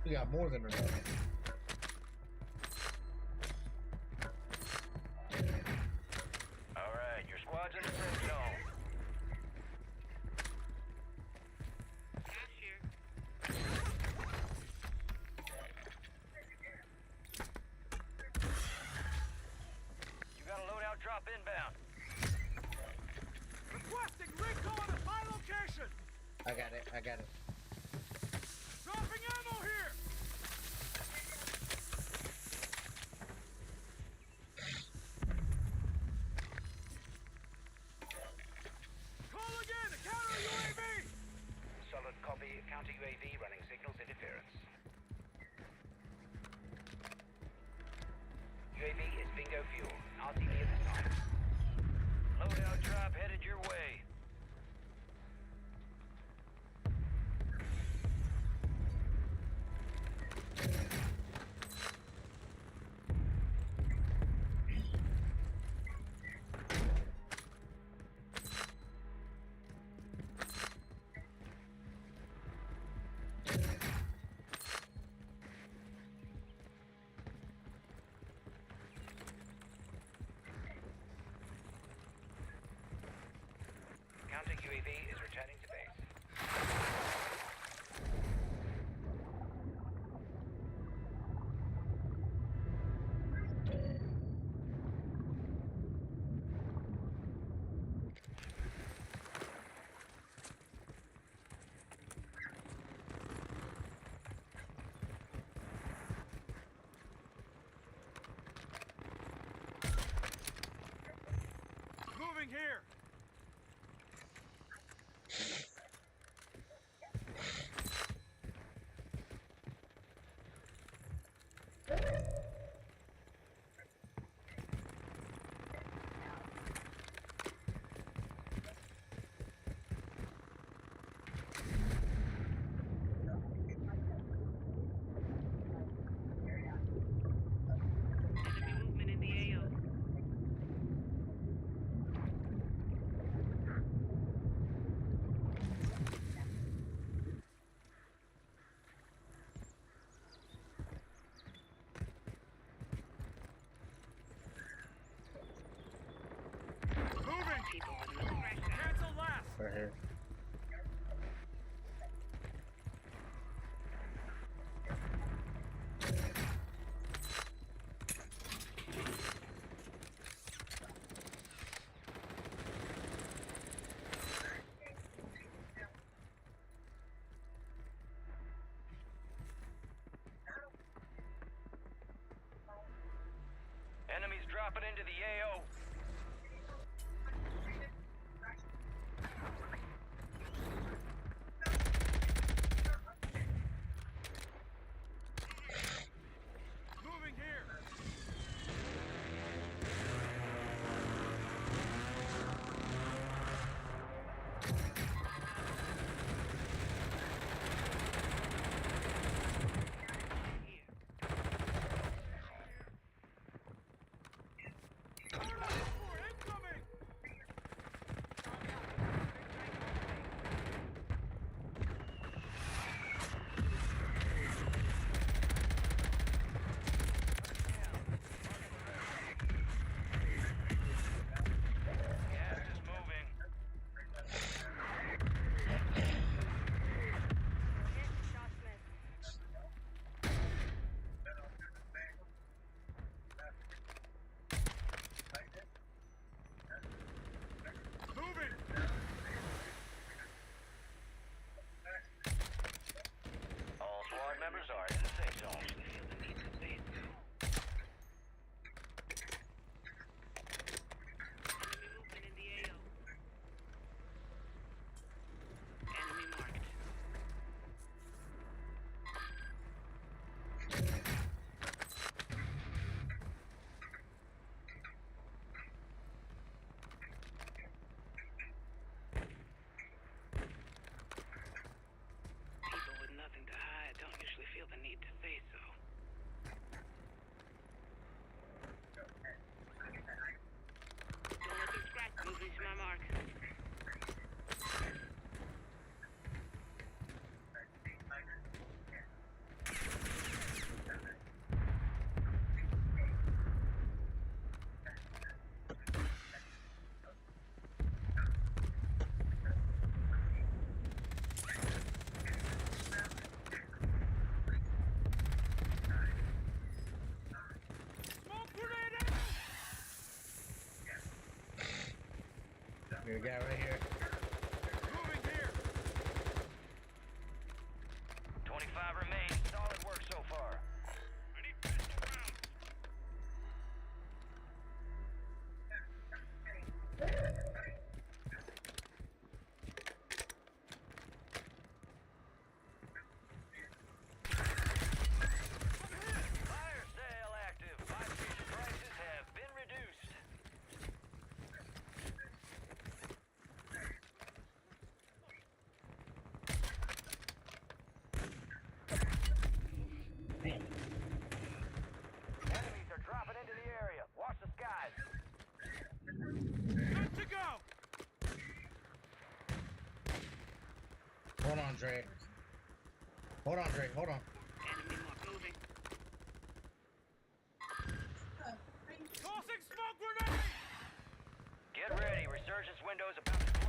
We got more than enough. Alright, your squad's in the red zone. You got a loadout drop inbound. Requesting recon at my location. I got it. I got it. Dropping ammo here. Call again. A counter UAV. Solid copy. Counter UAV running signals interference. UAV is bingo fuel. RTV at this time. Loadout drop headed your way. Counter UAV is returning to base. Moving here. Enemy movement in the AO. Moving. People with no pressure. Cancel last. Right here. Enemies dropping into the AO. Moving here. Here. Here, a guy right here. Moving here. 25 remain. Solid work so far. I need pistol rounds. Fire sale active. Buy station prices have been reduced. Enemies are dropping into the area. Watch the skies. Good to go. Hold on, Dre. Hold on, Dre. Hold on. Enemy mark moving. Tossing smoke grenade. Get ready. Resurgence window's about to close.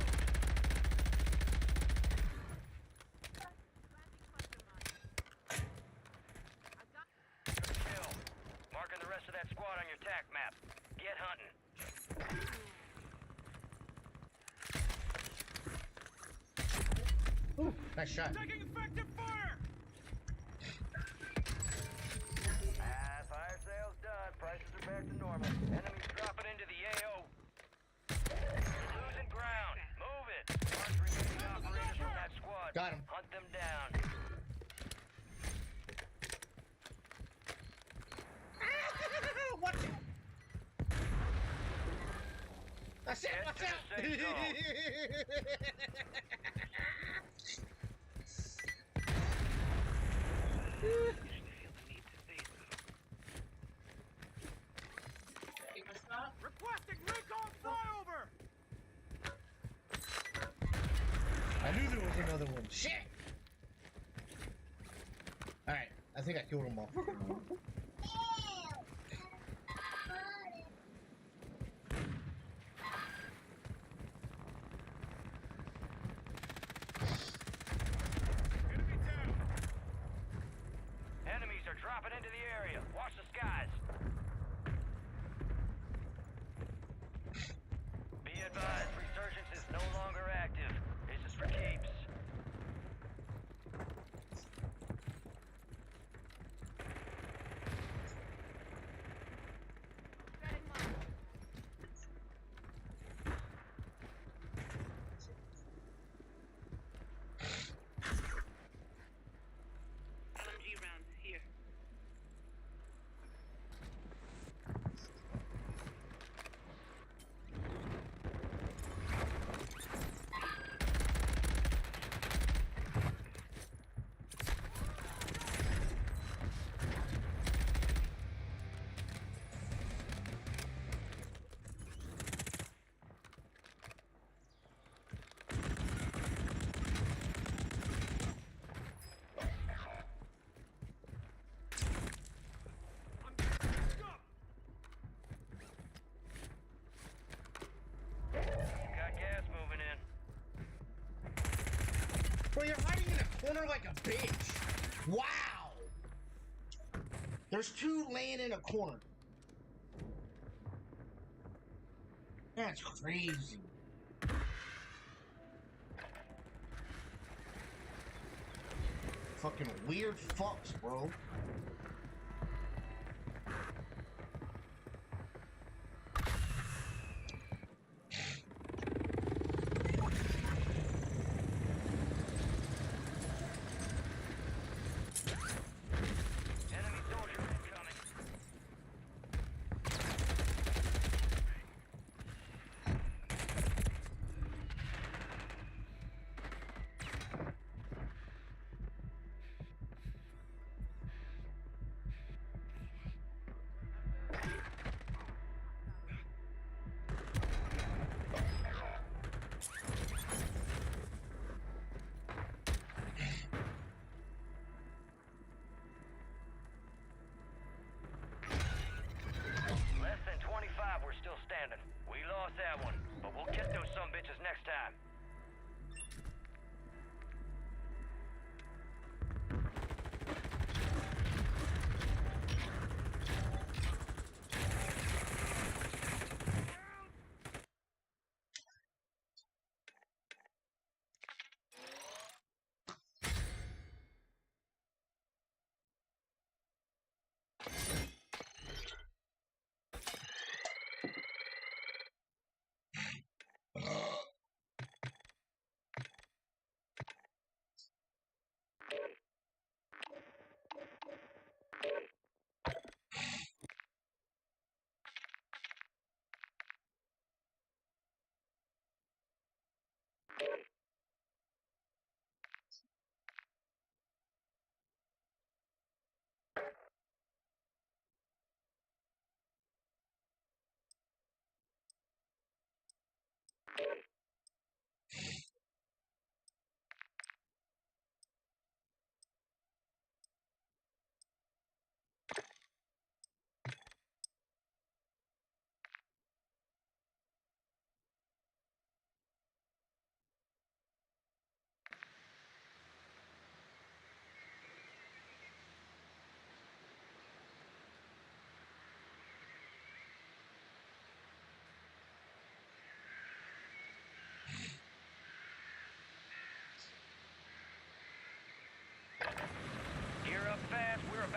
Good kill. Marking the rest of that squad on your tac map. Get hunting. Ooh, nice shot. Taking effective fire. Fire sale's done. Prices are back to normal. Enemies dropping into the AO. Losing ground. Move it. Mark remaining operators from that squad. Got him. Hunt them down. Watch out! That's it, Get watch to the out! safe zone. Usually feel the need to say so. Okay, what's that? Requesting recon flyover. I knew there was another one. Shit! Alright, I think I killed them all. Enemy down. Enemies are dropping into the area. Watch the skies. Be advised, resurgence is no longer active. This is for keeps. LMG rounds here. Got gas moving in. Bro, you're hiding in a corner like a bitch. Wow! There's two laying in a corner. That's crazy. Fucking weird fucks, bro. Enemy soldier incoming. Less than 25, we're still standing. We lost that one, but we'll get those sumbitches next time.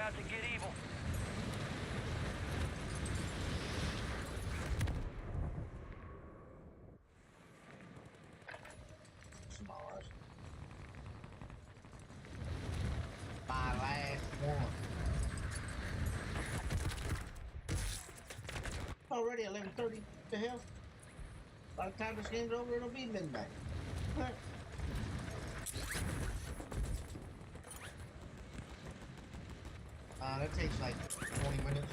about to get evil. S'mores. My last one. Already 11:30. The hell? By the time this game's over, it'll be midnight. What? That takes like 20 minutes.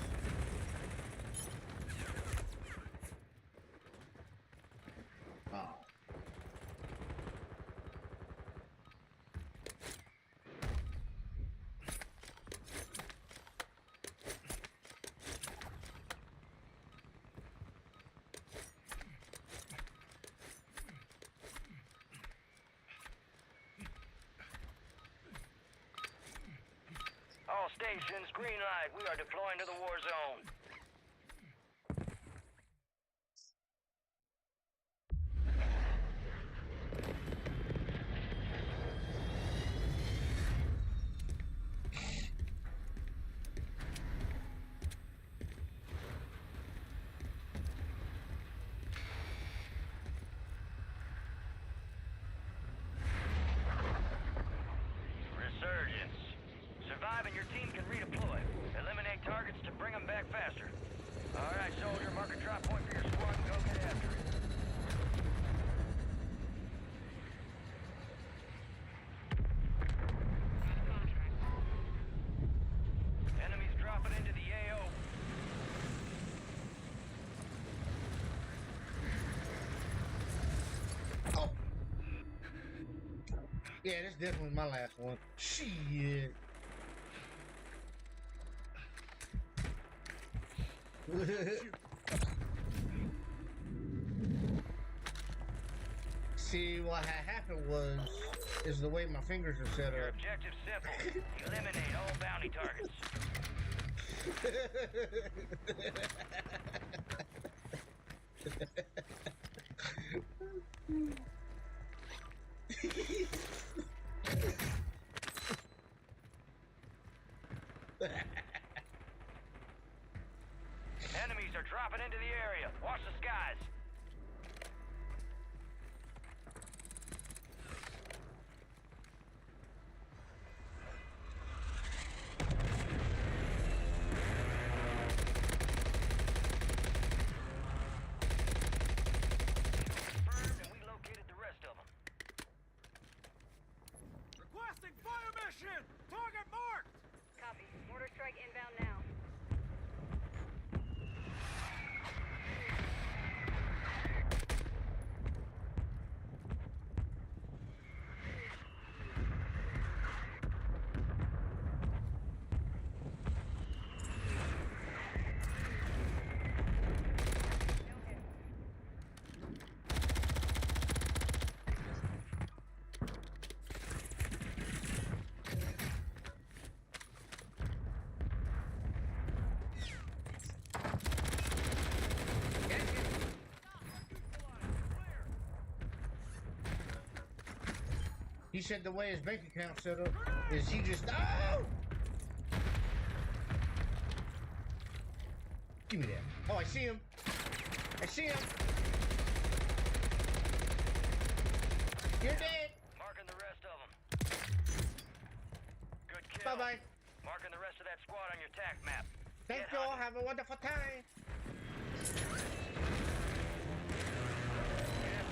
Oh. All stations, green light. We are deploying to the war zone. Resurgence. Survive and your team can redeploy. Eliminate targets to bring them back faster. All right, soldier, mark a drop point for your squad and go get after it. Enemies dropping into the AO. Oh. Yeah, this definitely my last one. Shit. See, what had happened is the way my fingers are set Your up. objective simple. Eliminate all bounty targets. Enemies are dropping into the area. Watch the skies. Confirmed, and we located the rest of them. Requesting fire mission! Target marked! Copy. Mortar strike inbound now. No hit. He said the way his bank account set up is he just oh! Give me that. Oh, I see him. I see him. You're dead. Marking the rest of them. Good kill. Bye bye. Marking the rest of that squad on your tac map. Thank Get you all. hunting. Have a wonderful time. Gas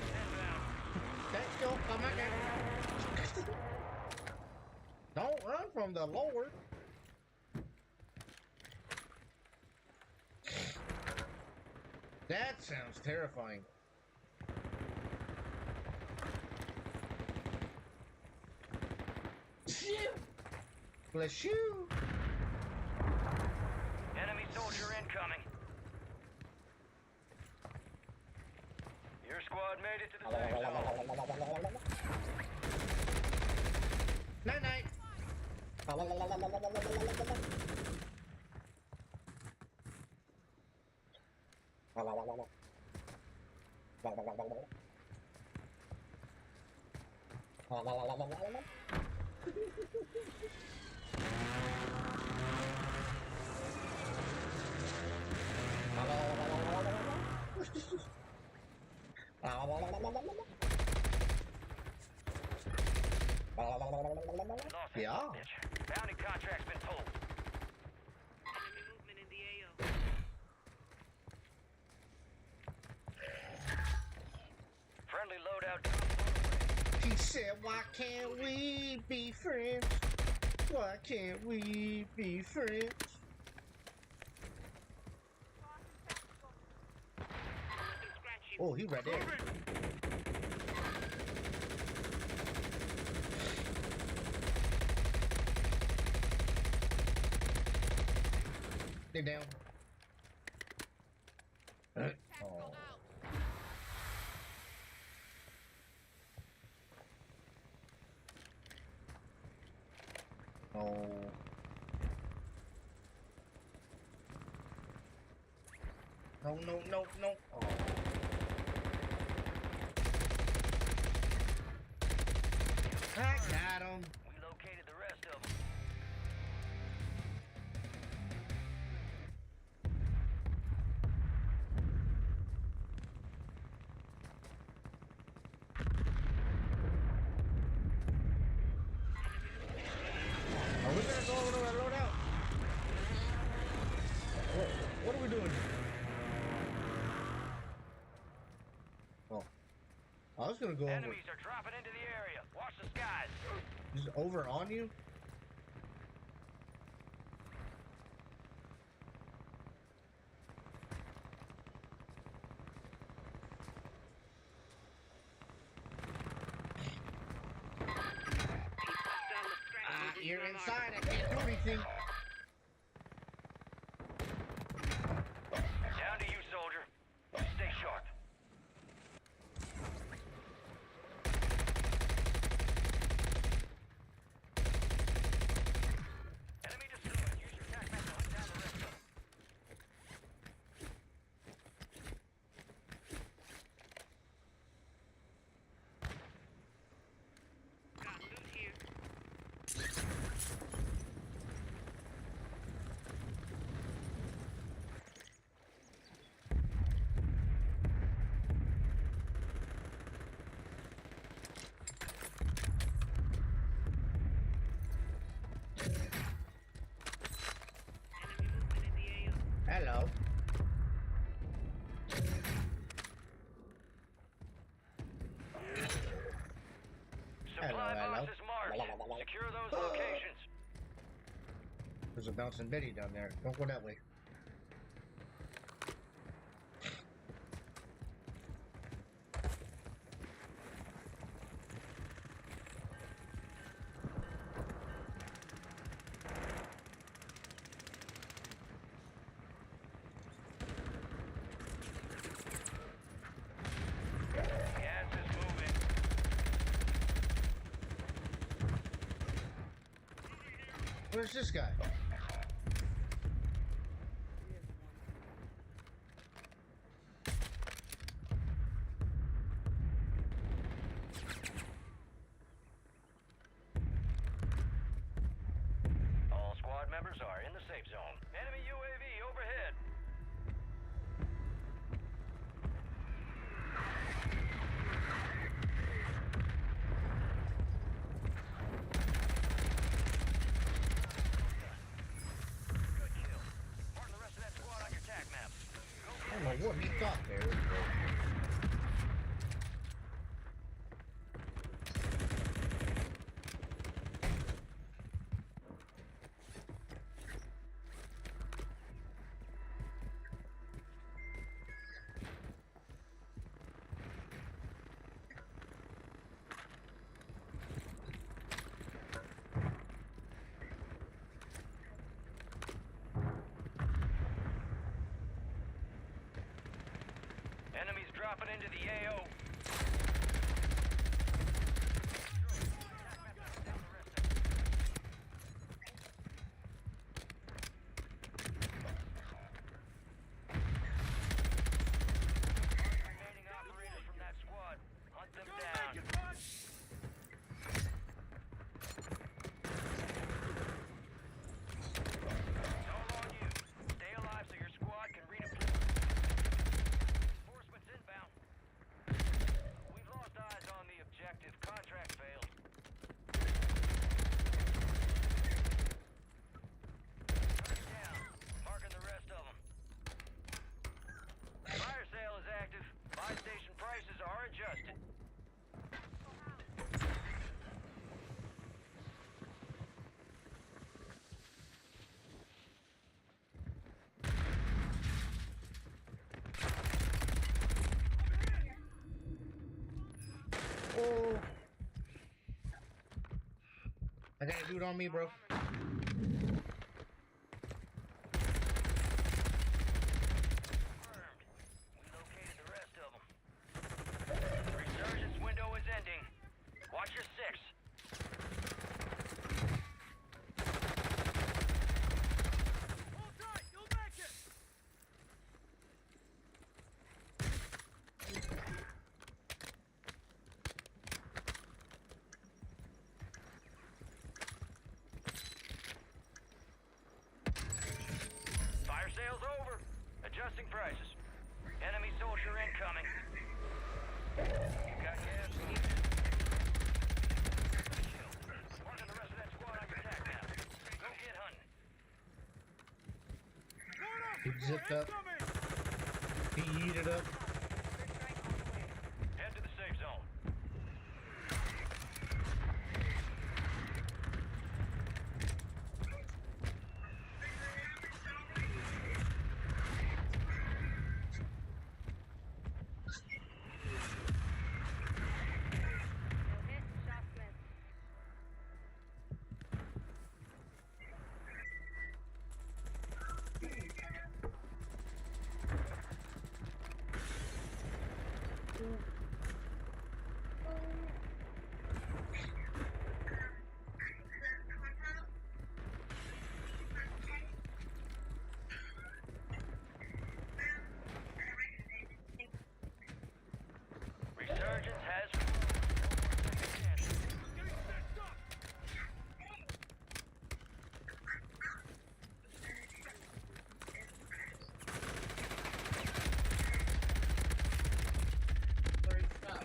is inbound. Thank you. Come again. Don't run from the Lord. That sounds terrifying. Bless you. Enemy soldier incoming. Your squad made it to the safe zone. Night night. Lost that Yeah. bitch. Bounty contract's been pulled. Enemy movement in the AO. Friendly loadout drop on the way. He said, why can't we be friends? Why can't we be friends? Nothing scratchy. Oh, he right there. Stay down. Oh. Oh. No, no, no, no. Oh. I got him. We located the rest of them. Are we gonna go over to our loadout? What are we doing? Oh. I was gonna go over. Enemies are dropping into the area. Watch the skies. Just over on you? You're inside. I can't do anything. Down to you, soldier. Stay sharp. Enemy destroyed. Use your attack map to hunt down the rest of them. Got loot here. Enemy movement in the AO. Hello. Supply hello. box is marked. Secure those locations. There's a bouncing Betty down there. Don't go that way. Gas is moving. Where's this guy? All squad members are in the safe zone. Enemy UAV overhead. Good kill. Mark the rest of that squad on your attack map. I don't know what he thought there. Enemies dropping into the AO. Remaining operators from that squad. Hunt them down. It's all on you. Stay alive so your squad can redeploy. Oh! I got a dude on me, bro. Confirmed. We located the rest of them. Resurgence window is ending. Watch your six. Hold tight, you'll make it! Fire sales over. Adjusting prices. Enemy soldier incoming. You got gas? Marking the rest of that squad on your tack now. Go get hunting. Going up! He zipped up. Incoming! He yeeted up. Head to the safe zone. No hit, shots missed. Resurgence has. Getting stitched up! Sorry, stop.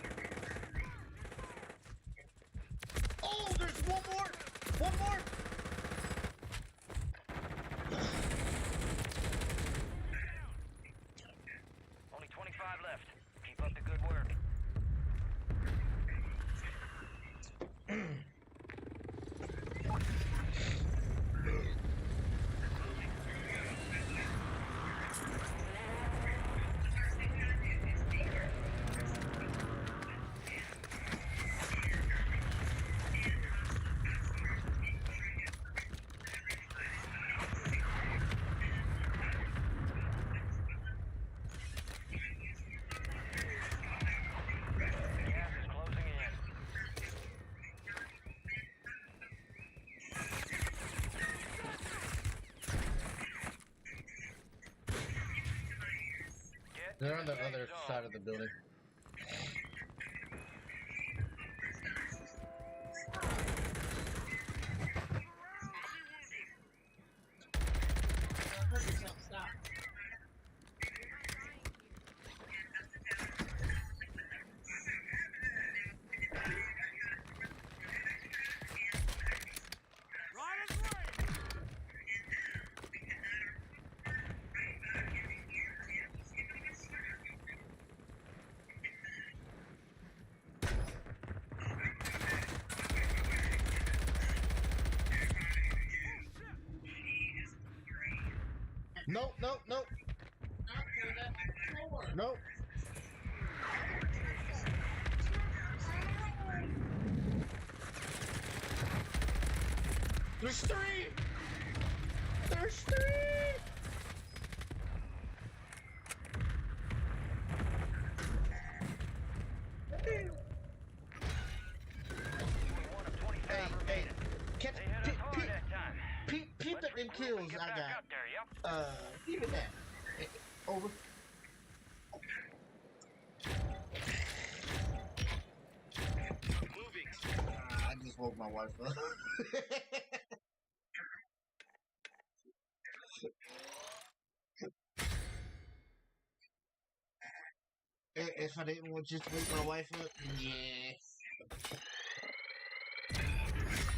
Oh, there's one more! One more! Only 25 left. Keep up the good work. Gas is closing in. Get They're to on the safe other zone. side of the building. Hurt yourself, stop. Right as rain! Nope, nope, nope, Not for that floor. nope. There's three! There's three! One of 25 Hey, hey, remaining. catch, They hit us hard that time. peep Let's at them regroup and kills get I back got. up there, yep. Give it that. Over. I just woke my wife up. If I didn't want just to wake my wife up, yeah.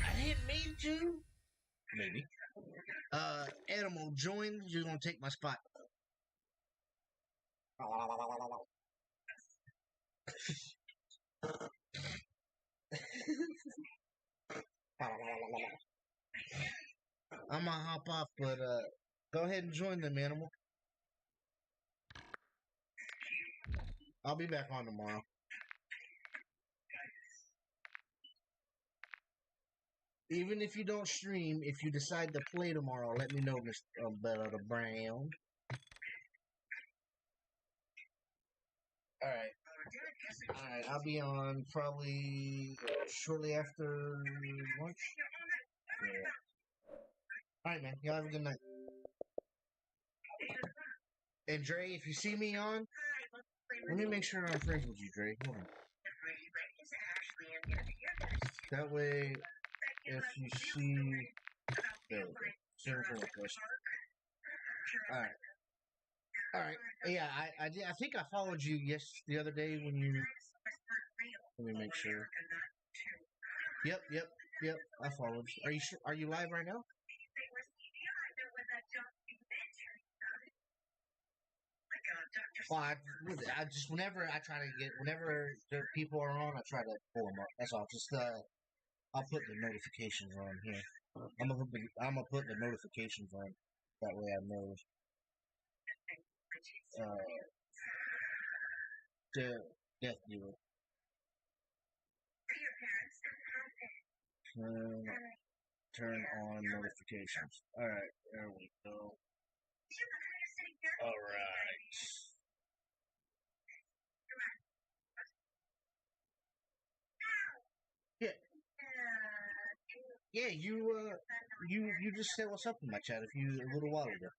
I didn't mean to. Maybe. Animal, join. You're gonna take my spot. I'm gonna hop off, but go ahead and join them, animal. I'll be back on tomorrow. Even if you don't stream, if you decide to play tomorrow, let me know, Mr. Bella the Brown. Alright. Alright, I'll be on probably shortly after lunch. Yeah. Alright, man. Y'all have a good night. And Dre, if you see me on, let me make sure I'm friends with you, Dre. Hold on. That way, if you see... There we go. Send a request. Alright. Alright. Yeah, I think I followed you the other day when you... Let me make sure. Yep. I followed you. Are you sure? Are you live right now? Well, I just whenever there people are on, I try to pull them up. That's all. Just I'll put the notifications on here. I'm gonna put the notifications on. That way I know. Death dealer. Turn on notifications. All right, there we go. All right. Yeah. Yeah, you just said what's up in my chat a little while ago.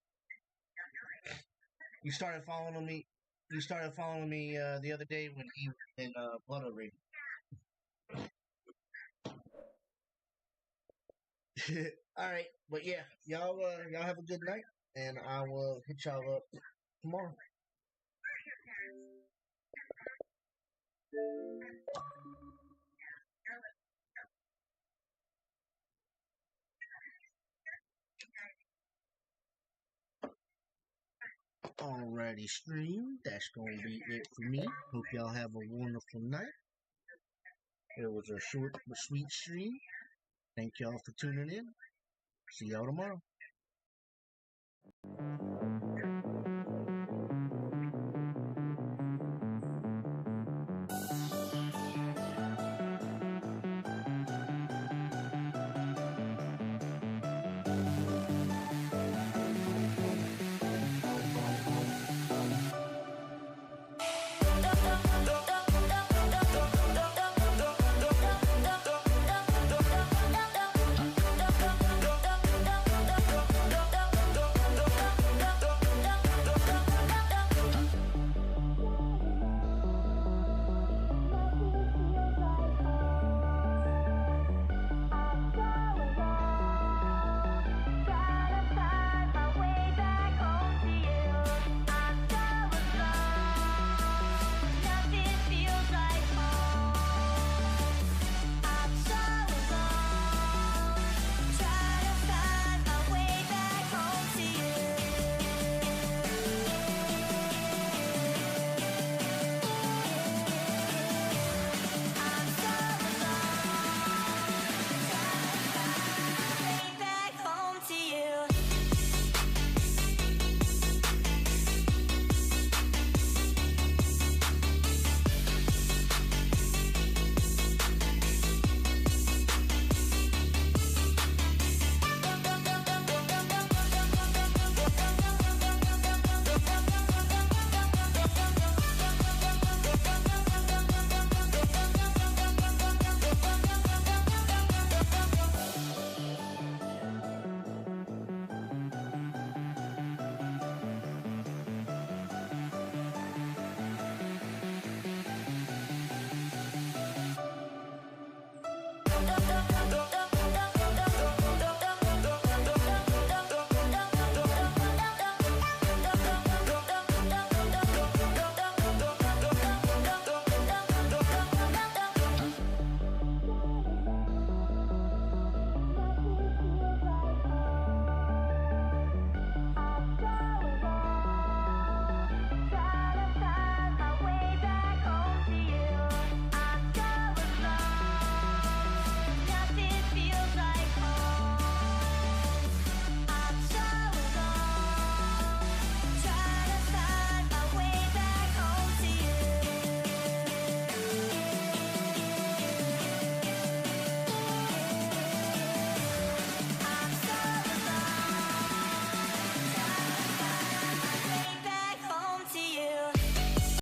You started following me. You started following me the other day when he was in Butter Ring. All right, but yeah, y'all have a good night, and I will hit y'all up tomorrow. Alrighty, stream. That's gonna be it for me. Hope y'all have a wonderful night. It was a short but sweet stream. Thank y'all for tuning in. See y'all tomorrow. The